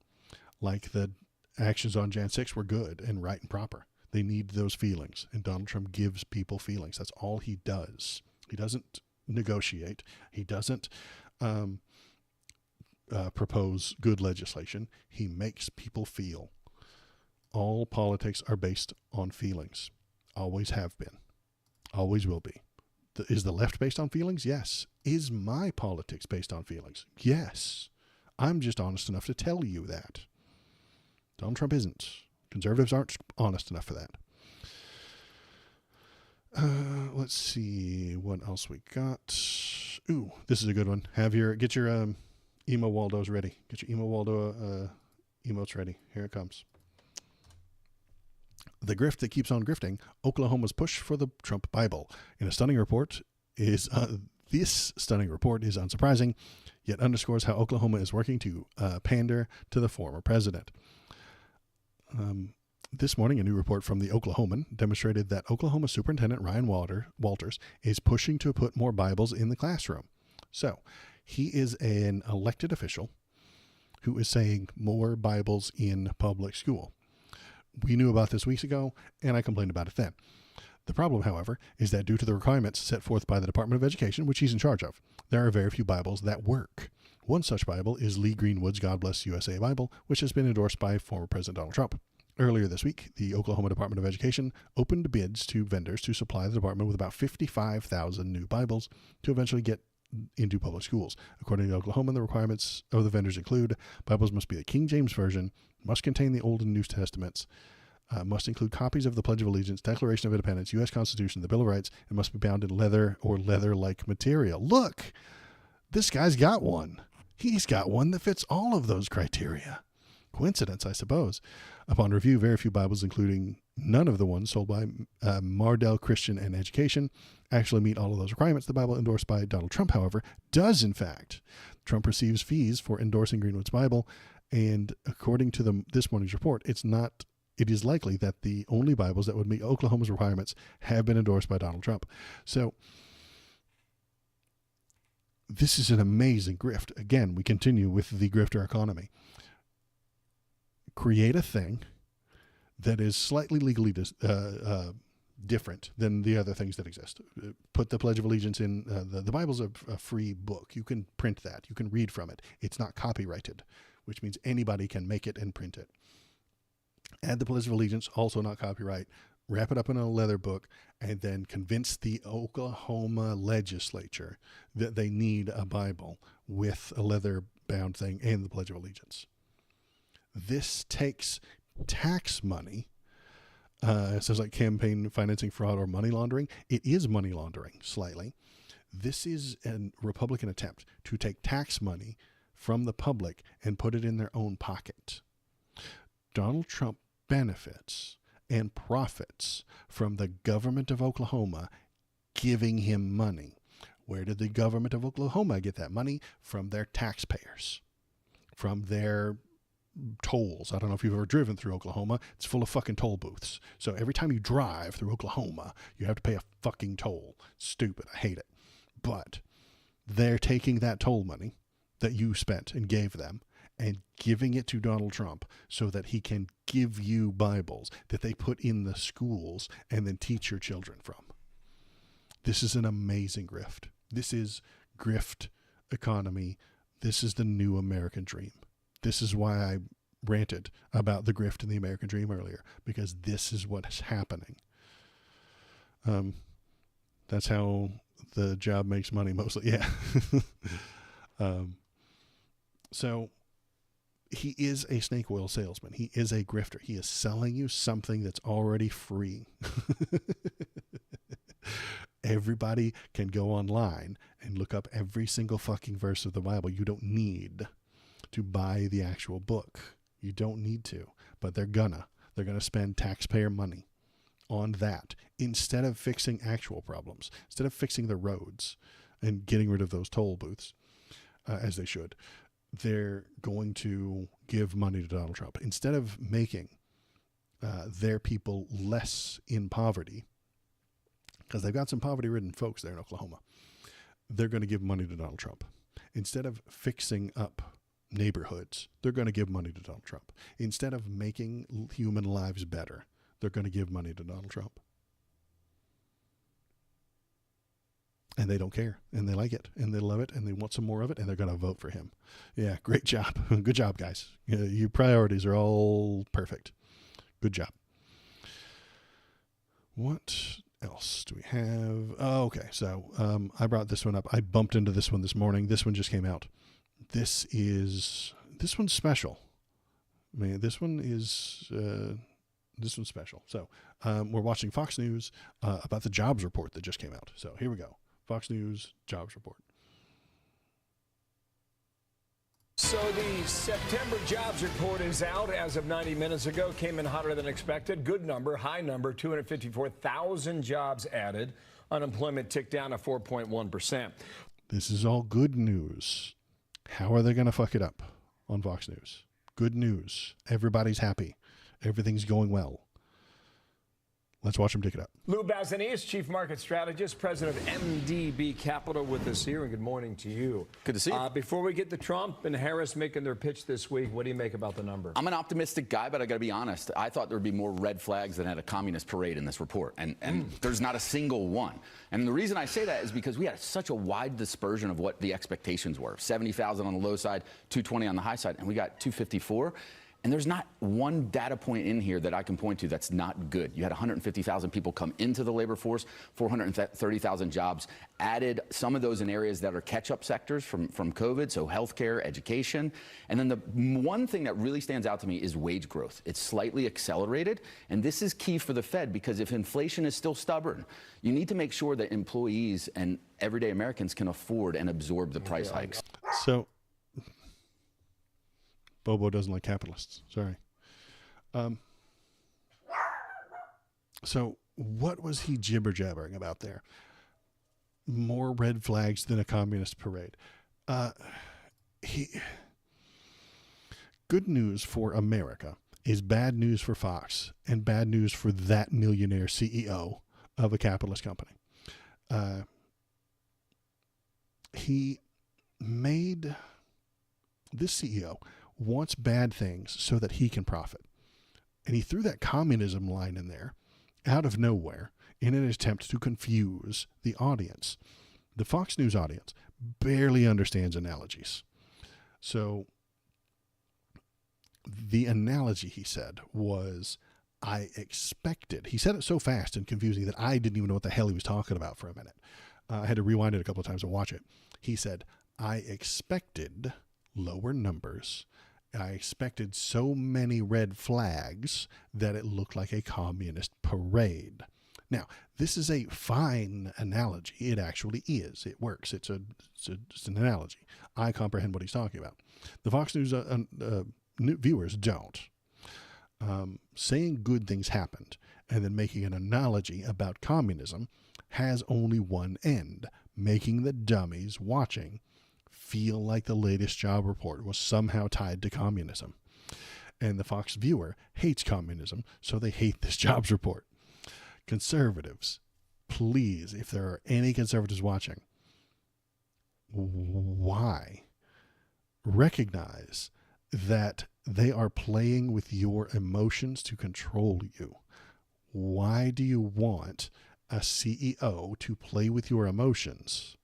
like the actions on Jan 6 were good and right and proper. They need those feelings, and Donald Trump gives people feelings. That's all he does. He doesn't negotiate. He doesn't propose good legislation. He makes people feel. All politics are based on feelings. Always have been. Always will be. Is the left based on feelings? Yes. Is my politics based on feelings? Yes. I'm just honest enough to tell you that. Donald Trump isn't. Conservatives aren't honest enough for that. Let's see what else we got. Ooh, this is a good one. Get your emo Waldos ready. Get your emo Waldo emotes ready. Here it comes. The grift that keeps on grifting, Oklahoma's push for the Trump Bible. In a stunning report is this stunning report is unsurprising, yet underscores how Oklahoma is working to pander to the former president. This morning, a new report from the Oklahoman demonstrated that Oklahoma Superintendent Ryan Walters is pushing to put more Bibles in the classroom. So, he is an elected official who is saying more Bibles in public school. We knew about this weeks ago, and I complained about it then. The problem, however, is that due to the requirements set forth by the Department of Education, which he's in charge of, there are very few Bibles that work. One such Bible is Lee Greenwood's God Bless USA Bible, which has been endorsed by former President Donald Trump. Earlier this week, the Oklahoma Department of Education opened bids to vendors to supply the department with about 55,000 new Bibles to eventually get into public schools. According to Oklahoma, the requirements of the vendors include Bibles must be the King James Version, must contain the Old and New Testaments, must include copies of the Pledge of Allegiance, Declaration of Independence, U.S. Constitution, the Bill of Rights, and must be bound in leather or leather-like material. Look, this guy's got one. He's got one that fits all of those criteria. Coincidence, I suppose. Upon review, very few Bibles, including none of the ones sold by Mardell Christian and Education, actually meet all of those requirements. The Bible endorsed by Donald Trump, however, does in fact. Trump receives fees for endorsing Greenwood's Bible, and according to this morning's report, it is likely that the only Bibles that would meet Oklahoma's requirements have been endorsed by Donald Trump. So this is an amazing grift. Again, we continue with the grifter economy. Create a thing that is slightly legally different than the other things that exist. Put the Pledge of Allegiance in. The Bible's a free book. You can print that. You can read from it. It's not copyrighted, which means anybody can make it and print it. Add the Pledge of Allegiance, also not copyright. Wrap it up in a leather book, and then convince the Oklahoma legislature that they need a Bible with a leather-bound thing and the Pledge of Allegiance. This takes tax money. It says like campaign financing fraud or money laundering. It is money laundering, slightly. This is a Republican attempt to take tax money from the public and put it in their own pocket. Donald Trump benefits and profits from the government of Oklahoma giving him money. Where did the government of Oklahoma get that money? From their taxpayers, from their tolls. I don't know if you've ever driven through Oklahoma. It's full of fucking toll booths. So every time you drive through Oklahoma, you have to pay a fucking toll. Stupid. I hate it. But they're taking that toll money that you spent and gave them and giving it to Donald Trump so that he can give you Bibles that they put in the schools and then teach your children from. This is an amazing grift. This is grift economy. This is the new American dream. This is why I ranted about the grift and the American dream earlier, because this is what is happening. That's how the job makes money mostly. Yeah. So he is a snake oil salesman. He is a grifter. He is selling you something that's already free. Everybody can go online and look up every single fucking verse of the Bible. You don't need to buy the actual book. You don't need to, but they're gonna spend taxpayer money on that instead of fixing actual problems, instead of fixing the roads and getting rid of those toll booths, as they should. They're going to give money to Donald Trump instead of making their people less in poverty, because they've got some poverty-ridden folks there in Oklahoma. They're going to give money to Donald Trump instead of fixing up neighborhoods. They're going to give money to Donald Trump instead of making human lives better. They're going to give money to Donald Trump. And they don't care, and they like it, and they love it, and they want some more of it, and they're going to vote for him. Yeah, great job. Good job, guys. Your priorities are all perfect. Good job. What else do we have? Oh, okay, so I brought this one up. I bumped into this one this morning. This one just came out. This one's special. Man, this one's special. So we're watching Fox News about the jobs report that just came out. So here we go. Fox News jobs report. So the September jobs report is out as of 90 minutes ago. Came in hotter than expected. Good number, high number, 254,000 jobs added. Unemployment ticked down to 4.1%. This is all good news. How are they going to fuck it up on Fox News? Good news. Everybody's happy. Everything's going well. Let's watch him take it up. Lou Bazanis, Chief Market Strategist, President of MDB Capital, with us here, and good morning to you. Good to see you. Before we get to Trump and Harris making their pitch this week, what do you make about the number? I'm an optimistic guy, but I got to be honest. I thought there would be more red flags than at a communist parade in this report, and there's not a single one. And the reason I say that is because we had such a wide dispersion of what the expectations were. 70,000 on the low side, 220 on the high side, and we got 254. And there's not one data point in here that I can point to that's not good. You had 150,000 people come into the labor force, 430,000 jobs added, some of those in areas that are catch-up sectors from COVID, so healthcare, education. And then the one thing that really stands out to me is wage growth. It's slightly accelerated, and this is key for the Fed because if inflation is still stubborn, you need to make sure that employees and everyday Americans can afford and absorb the price hikes. So Bobo doesn't like capitalists. Sorry. So what was he jibber-jabbering about there? More red flags than a communist parade. Good news for America is bad news for Fox and bad news for that millionaire CEO of a capitalist company. This CEO wants bad things so that he can profit. And he threw that communism line in there out of nowhere in an attempt to confuse the audience. The Fox News audience barely understands analogies. So the analogy, he said, was, I expected. He said it so fast and confusing that I didn't even know what the hell he was talking about for a minute. I had to rewind it a couple of times and watch it. He said, I expected lower numbers. I expected so many red flags that it looked like a communist parade. Now, this is a fine analogy. It actually is. It works. It's an analogy. I comprehend what he's talking about. The Fox News viewers don't. Saying good things happened and then making an analogy about communism has only one end, making the dummies watching feel like the latest job report was somehow tied to communism. And the Fox viewer hates communism, so they hate this jobs report. Conservatives, please, if there are any conservatives watching, why? Recognize that they are playing with your emotions to control you. Why do you want a CEO to play with your emotions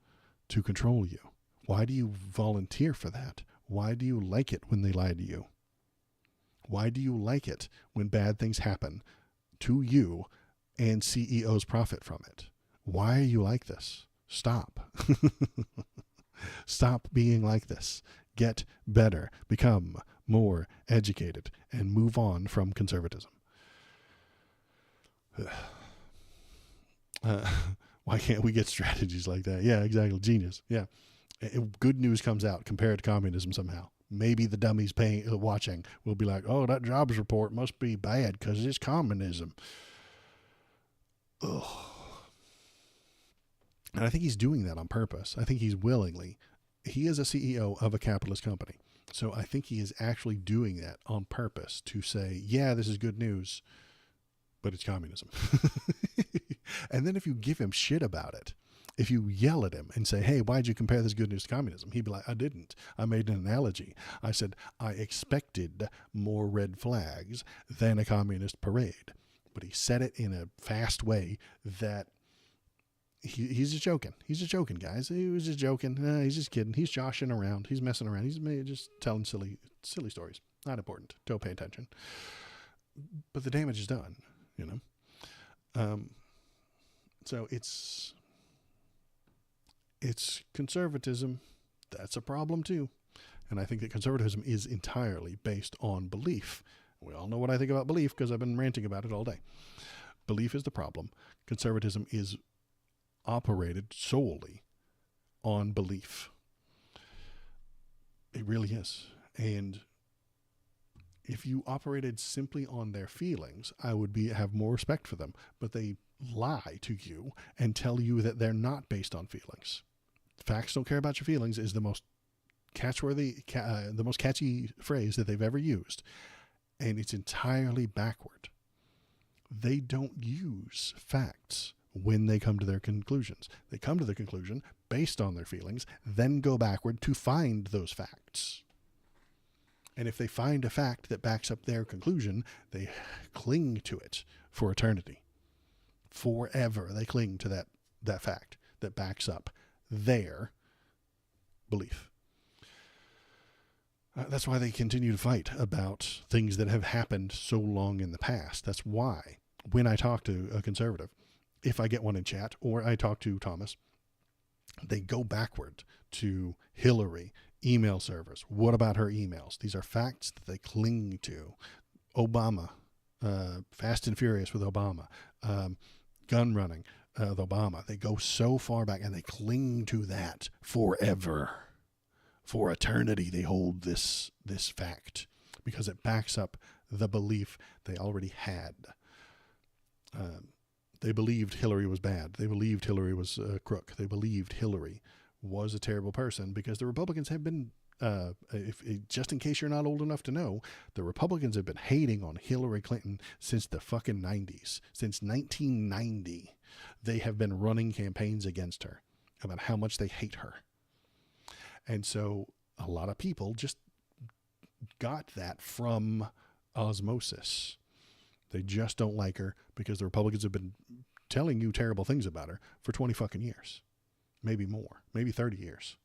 to control you? Why do you volunteer for that? Why do you like it when they lie to you? Why do you like it when bad things happen to you and CEOs profit from it? Why are you like this? Stop. Stop being like this. Get better. Become more educated and move on from conservatism. Why can't we get strategies like that? Yeah, exactly. Genius. Yeah. Good news comes out compared to communism somehow. Maybe the dummies watching will be like, oh, that jobs report must be bad because it's communism. Ugh. And I think he's doing that on purpose. I think he's willingly. He is a CEO of a capitalist company. So I think he is actually doing that on purpose to say, yeah, this is good news, but it's communism. And then if you give him shit about it, if you yell at him and say, hey, why'd you compare this good news to communism? He'd be like, I didn't. I made an analogy. I said, I expected more red flags than a communist parade. But he said it in a fast way that he's just joking. He's just joking, guys. He was just joking. He's just kidding. He's joshing around. He's messing around. He's just telling silly stories. Not important. Don't pay attention. But the damage is done, you know. So it's conservatism. That's a problem too. And I think that conservatism is entirely based on belief. We all know what I think about belief because I've been ranting about it all day. Belief is the problem. Conservatism is operated solely on belief. It really is. And if you operated simply on their feelings, I would have more respect for them. But they lie to you and tell you that they're not based on feelings. Facts don't care about your feelings is the most the most catchy phrase that they've ever used. And it's entirely backward. they don't use facts when they come to their conclusions. They come to the conclusion based on their feelings, then go backward to find those facts. And if they find a fact that backs up their conclusion, they cling to it for eternity. Forever, they cling to that fact that backs up their belief. That's why they continue to fight about things that have happened so long in the past. That's why when I talk to a conservative, if I get one in chat or I talk to Thomas, they go backward to Hillary, email servers. What about her emails? These are facts that they cling to. Obama, Fast and Furious with Obama, gun running with Obama. They go so far back and they cling to that forever. For eternity, they hold this fact because it backs up the belief they already had. They believed Hillary was bad. They believed Hillary was a crook. They believed Hillary was a terrible person because the Republicans have been, just in case you're not old enough to know, the Republicans have been hating on Hillary Clinton since the fucking 90s. Since 1990, they have been running campaigns against her about how much they hate her. And so a lot of people just got that from osmosis. They just don't like her because the Republicans have been telling you terrible things about her for 20 fucking years. Maybe more, maybe 30 years.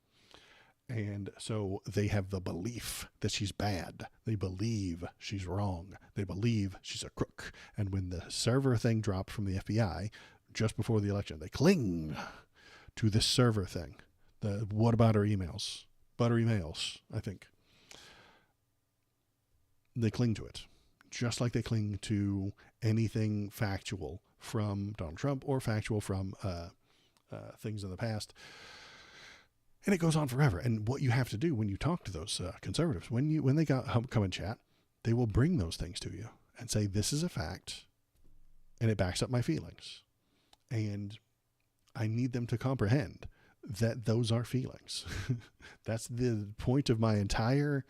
And so they have the belief that she's bad. They believe she's wrong. They believe she's a crook. And when the server thing dropped from the FBI just before the election, they cling to this server thing. What about her emails? Buttery mails, I think. They cling to it, just like they cling to anything factual from Donald Trump or factual from things in the past. And it goes on forever. And what you have to do when you talk to those conservatives, when they come and chat, they will bring those things to you and say, this is a fact, and it backs up my feelings. And I need them to comprehend that those are feelings. That's the point of my entire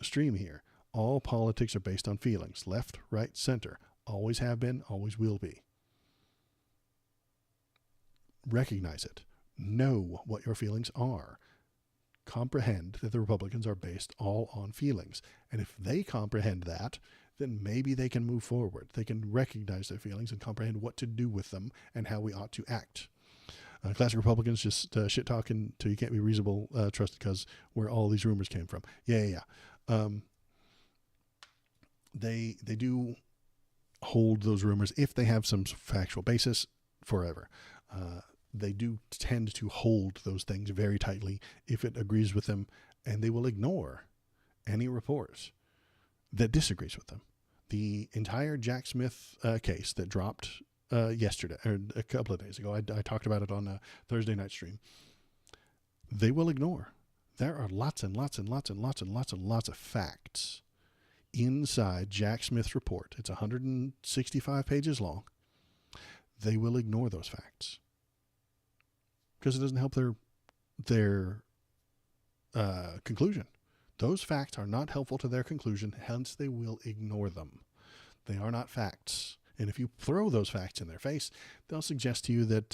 stream here. All politics are based on feelings. Left, right, center. Always have been, always will be. Recognize it. Know what your feelings are. Comprehend that the Republicans are based all on feelings. And if they comprehend that, then maybe they can move forward. They can recognize their feelings and comprehend what to do with them and how we ought to act. Classic Republicans just shit talking till you can't be reasonable, trusted because where all these rumors came from. Yeah. They do hold those rumors if they have some factual basis forever. They do tend to hold those things very tightly if it agrees with them, and they will ignore any report that disagrees with them. The entire Jack Smith case that dropped yesterday, or a couple of days ago, I talked about it on a Thursday night stream. They will ignore. There are lots and lots and lots and lots and lots and lots of facts inside Jack Smith's report. It's 165 pages long. They will ignore those facts because it doesn't help their conclusion. Those facts are not helpful to their conclusion, hence they will ignore them. They are not facts. And if you throw those facts in their face, they'll suggest to you that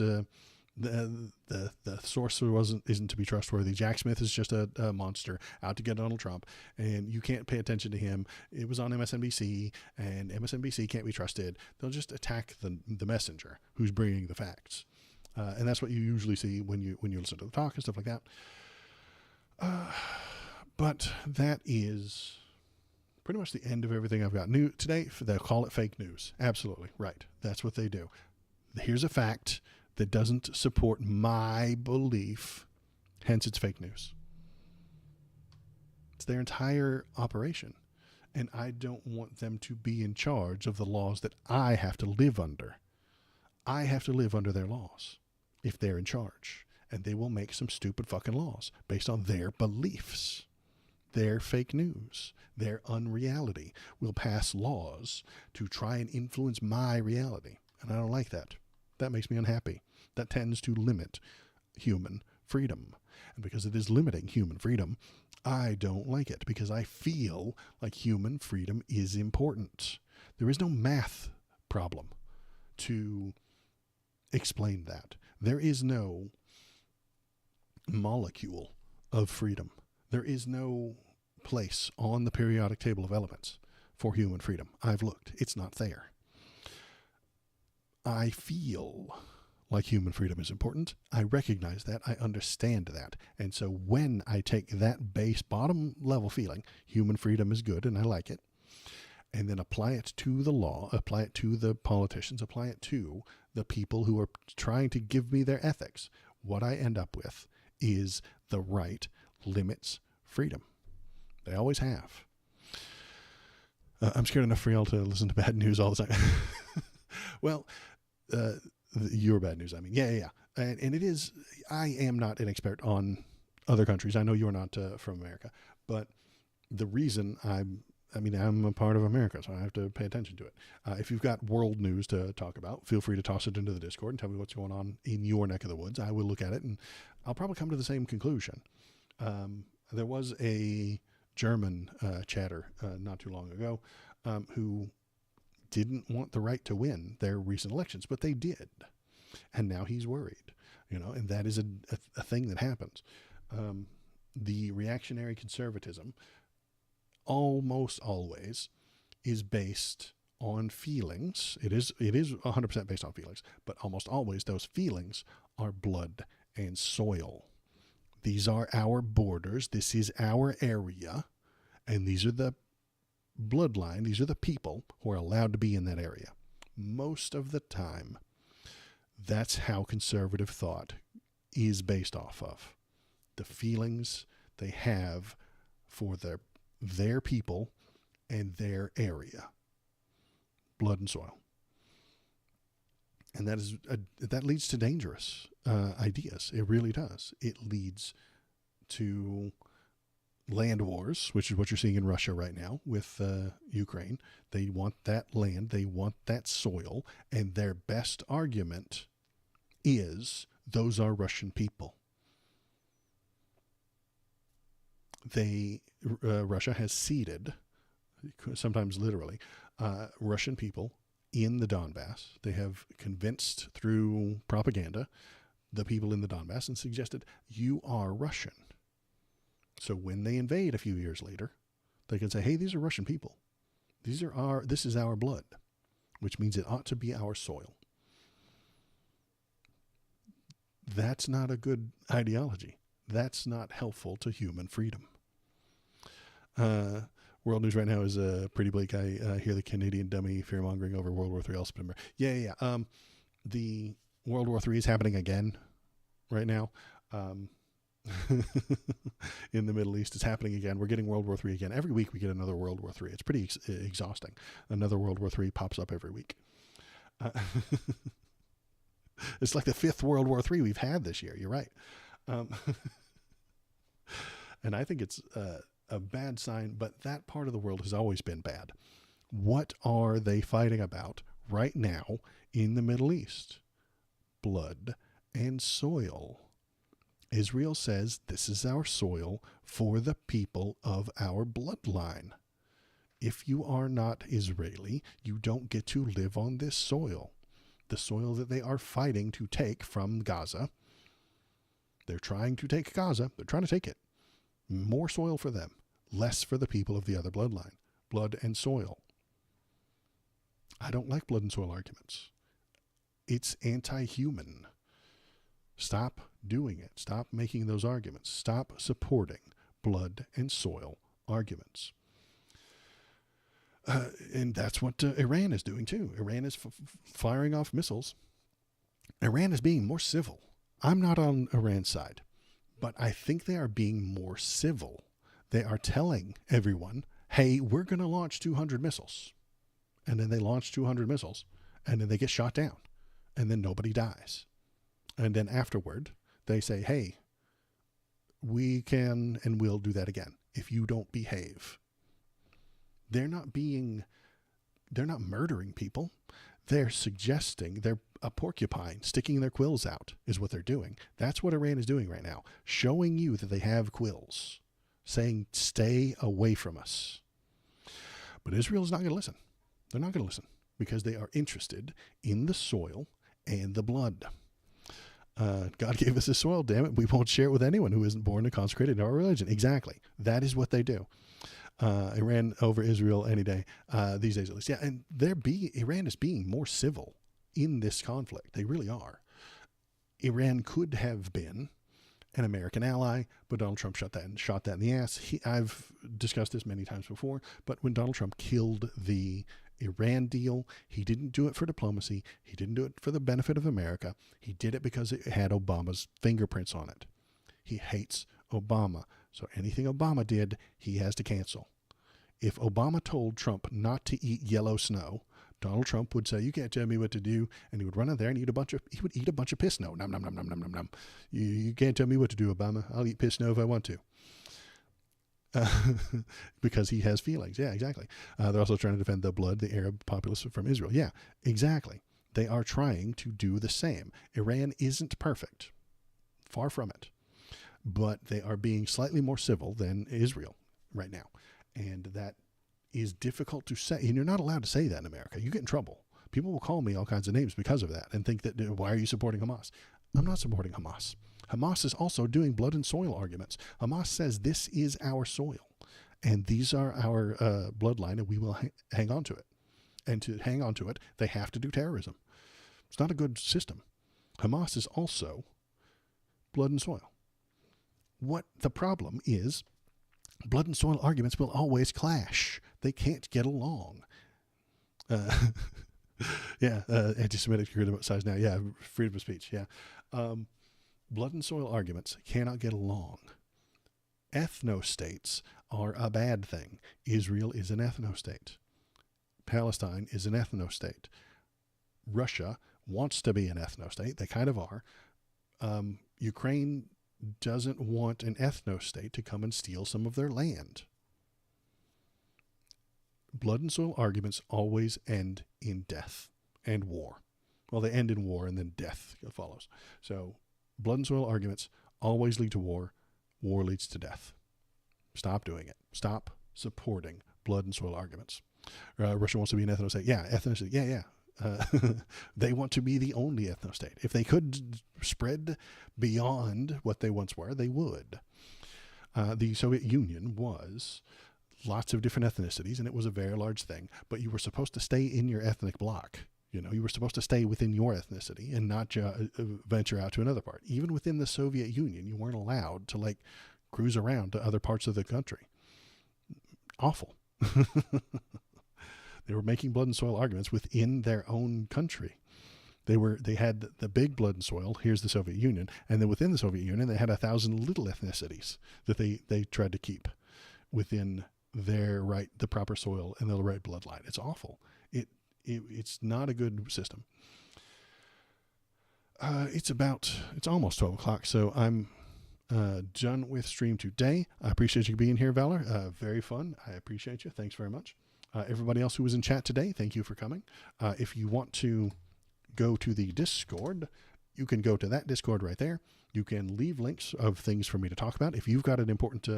the source isn't to be trustworthy. Jack Smith is just a monster out to get Donald Trump, and you can't pay attention to him. It was on MSNBC, and MSNBC can't be trusted. They'll just attack the messenger who's bringing the facts, and that's what you usually see when you listen to the talk and stuff like that. But that is pretty much the end of everything I've got. New today, they'll call it fake news. Absolutely right. That's what they do. Here's a fact that doesn't support my belief, hence it's fake news. It's their entire operation. And I don't want them to be in charge of the laws that I have to live under. I have to live under their laws if they're in charge. And they will make some stupid fucking laws based on their beliefs. Their fake news, their unreality will pass laws to try and influence my reality. And I don't like that. That makes me unhappy. That tends to limit human freedom. And because it is limiting human freedom, I don't like it because I feel like human freedom is important. There is no math problem to explain that. There is no molecule of freedom. There is no place on the periodic table of elements for human freedom. I've looked. It's not there. I feel like human freedom is important. I recognize that. I understand that. And so when I take that base bottom level feeling, human freedom is good and I like it, and then apply it to the law, apply it to the politicians, apply it to the people who are trying to give me their ethics, what I end up with is the right limits freedom. They always have. I'm scared enough for y'all to listen to bad news all the time. Well, your bad news, I mean. Yeah. And it is, I am not an expert on other countries. I know you're not from America, but the reason I'm a part of America, so I have to pay attention to it. If you've got world news to talk about, feel free to toss it into the Discord and tell me what's going on in your neck of the woods. I will look at it and I'll probably come to the same conclusion. There was a German chatter not too long ago who didn't want the right to win their recent elections, but they did. And now he's worried, and that is a thing that happens. The reactionary conservatism almost always is based on feelings. It is 100% based on feelings, but almost always those feelings are blood and soil. These are our borders. This is our area. And these are the bloodline. These are the people who are allowed to be in that area. Most of the time, that's how conservative thought is based off of. The feelings they have for their people and their area. Blood and soil. And that leads to dangerous ideas. It really does. It leads to land wars, which is what you're seeing in Russia right now with Ukraine. They want that land. They want that soil. And their best argument is those are Russian people. Russia has ceded, sometimes literally, Russian people in the Donbass. They have convinced through propaganda the people in the Donbass and suggested, you are Russian. So when they invade a few years later, they can say, hey, these are Russian people. This is our blood, which means it ought to be our soil. That's not a good ideology. That's not helpful to human freedom. World news right now is pretty bleak. I hear the Canadian dummy fear-mongering over World War III all September. Yeah. The World War III is happening again right now. In the Middle East, it's happening again. We're getting World War III again. Every week we get another World War III. It's pretty exhausting. Another World War III pops up every week. It's like the 5th World War III we've had this year. You're right. And I think it's a bad sign, but that part of the world has always been bad. What are they fighting about right now in the Middle East? Blood and soil. Israel says this is our soil for the people of our bloodline. If you are not Israeli, you don't get to live on this soil. The soil that they are fighting to take from Gaza. They're trying to take Gaza. They're trying to take it. More soil for them, less for the people of the other bloodline. Blood and soil. I don't like blood and soil arguments. It's anti-human. Stop doing it. Stop making those arguments. Stop supporting blood and soil arguments. And that's what Iran is doing too. Iran is firing off missiles. Iran is being more civil. I'm not on Iran's side, but I think they are being more civil. They are telling everyone, hey, we're going to launch 200 missiles. And then they launch 200 missiles, and then they get shot down, and then nobody dies. And then afterward, they say, hey, we can and will do that again if you don't behave. They're not murdering people. They're suggesting, they're a porcupine sticking their quills out is what they're doing. That's what Iran is doing right now, showing you that they have quills, saying, stay away from us. But Israel is not going to listen. They're not going to listen because they are interested in the soil and the blood. God gave us this soil, damn it. We won't share it with anyone who isn't born and consecrated in our religion. Exactly. That is what they do. Iran over Israel any day, these days at least. Yeah, and Iran is being more civil in this conflict. They really are. Iran could have been an American ally, but Donald Trump shot that in the ass. I've discussed this many times before, but when Donald Trump killed the Iran deal, he didn't do it for diplomacy. He didn't do it for the benefit of America. He did it because it had Obama's fingerprints on it. He hates Obama. So anything Obama did, he has to cancel. If Obama told Trump not to eat yellow snow, Donald Trump would say, "You can't tell me what to do," and he would run out there and eat a bunch of piss snow. Nom nom nom nom nom nom nom. You can't tell me what to do, Obama. I'll eat piss snow if I want to. Because he has feelings. Yeah, exactly. They're also trying to defend the blood, the Arab populace from Israel. Yeah, exactly. They are trying to do the same. Iran isn't perfect. Far from it. But they are being slightly more civil than Israel right now. And that is difficult to say. And you're not allowed to say that in America. You get in trouble. People will call me all kinds of names because of that and think that, why are you supporting Hamas? I'm not supporting Hamas. Hamas is also doing blood and soil arguments. Hamas says this is our soil and these are our bloodline and we will hang on to it. And to hang on to it, they have to do terrorism. It's not a good system. Hamas is also blood and soil. What the problem is, blood and soil arguments will always clash. They can't get along. Anti-Semitic criticize now. Yeah, freedom of speech. Yeah. Blood and soil arguments cannot get along. Ethno-states are a bad thing. Israel is an ethno-state. Palestine is an ethno-state. Russia wants to be an ethno-state. They kind of are. Ukraine doesn't want an ethno-state to come and steal some of their land. Blood and soil arguments always end in death and war. Well, they end in war and then death follows. So blood and soil arguments always lead to war. War leads to death. Stop doing it. Stop supporting blood and soil arguments. Russia wants to be an ethno-state. Yeah, ethno-state. Yeah. They want to be the only ethno-state. If they could spread beyond what they once were, they would. The Soviet Union was lots of different ethnicities, and it was a very large thing, but you were supposed to stay in your ethnic bloc. You were supposed to stay within your ethnicity and not venture out to another part. Even within the Soviet Union, you weren't allowed to cruise around to other parts of the country. Awful. They were making blood and soil arguments within their own country. They had the big blood and soil, here's the Soviet Union, and then within the Soviet Union, they had 1,000 little ethnicities that they tried to keep within the proper soil and the right bloodline. It's awful. It's not a good system. It's almost 12 o'clock, so I'm done with stream today. I appreciate you being here, Valor. Very fun. I appreciate you. Thanks very much. Everybody else who was in chat today, thank you for coming. If you want to go to the Discord, you can go to that Discord right there. You can leave links of things for me to talk about. If you've got an important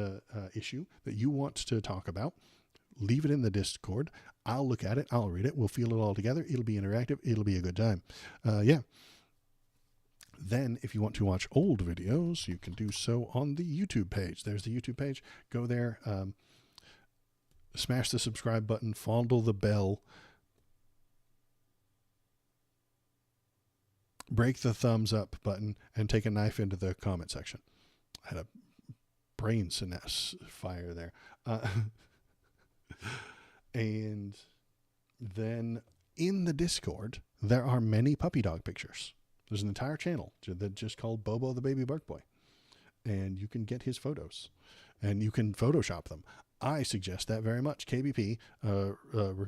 issue that you want to talk about, leave it in the Discord. I'll look at it. I'll read it. We'll feel it all together. It'll be interactive. It'll be a good time. Then if you want to watch old videos, you can do so on the YouTube page. There's the YouTube page. Go there. Smash the subscribe button, fondle the bell, break the thumbs up button, and take a knife into the comment section. I had a brain synapse fire there. And then in the Discord, there are many puppy dog pictures. There's an entire channel that's just called Bobo the Baby Bark Boy. And you can get his photos. And you can Photoshop them. I suggest that very much. KBP, a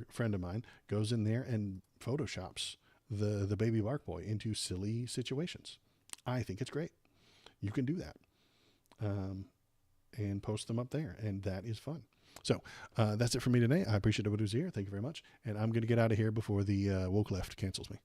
friend of mine, goes in there and Photoshops the baby bark boy into silly situations. I think it's great. You can do that and post them up there, and that is fun. So that's it for me today. I appreciate everybody who's here. Thank you very much. And I'm going to get out of here before the woke left cancels me.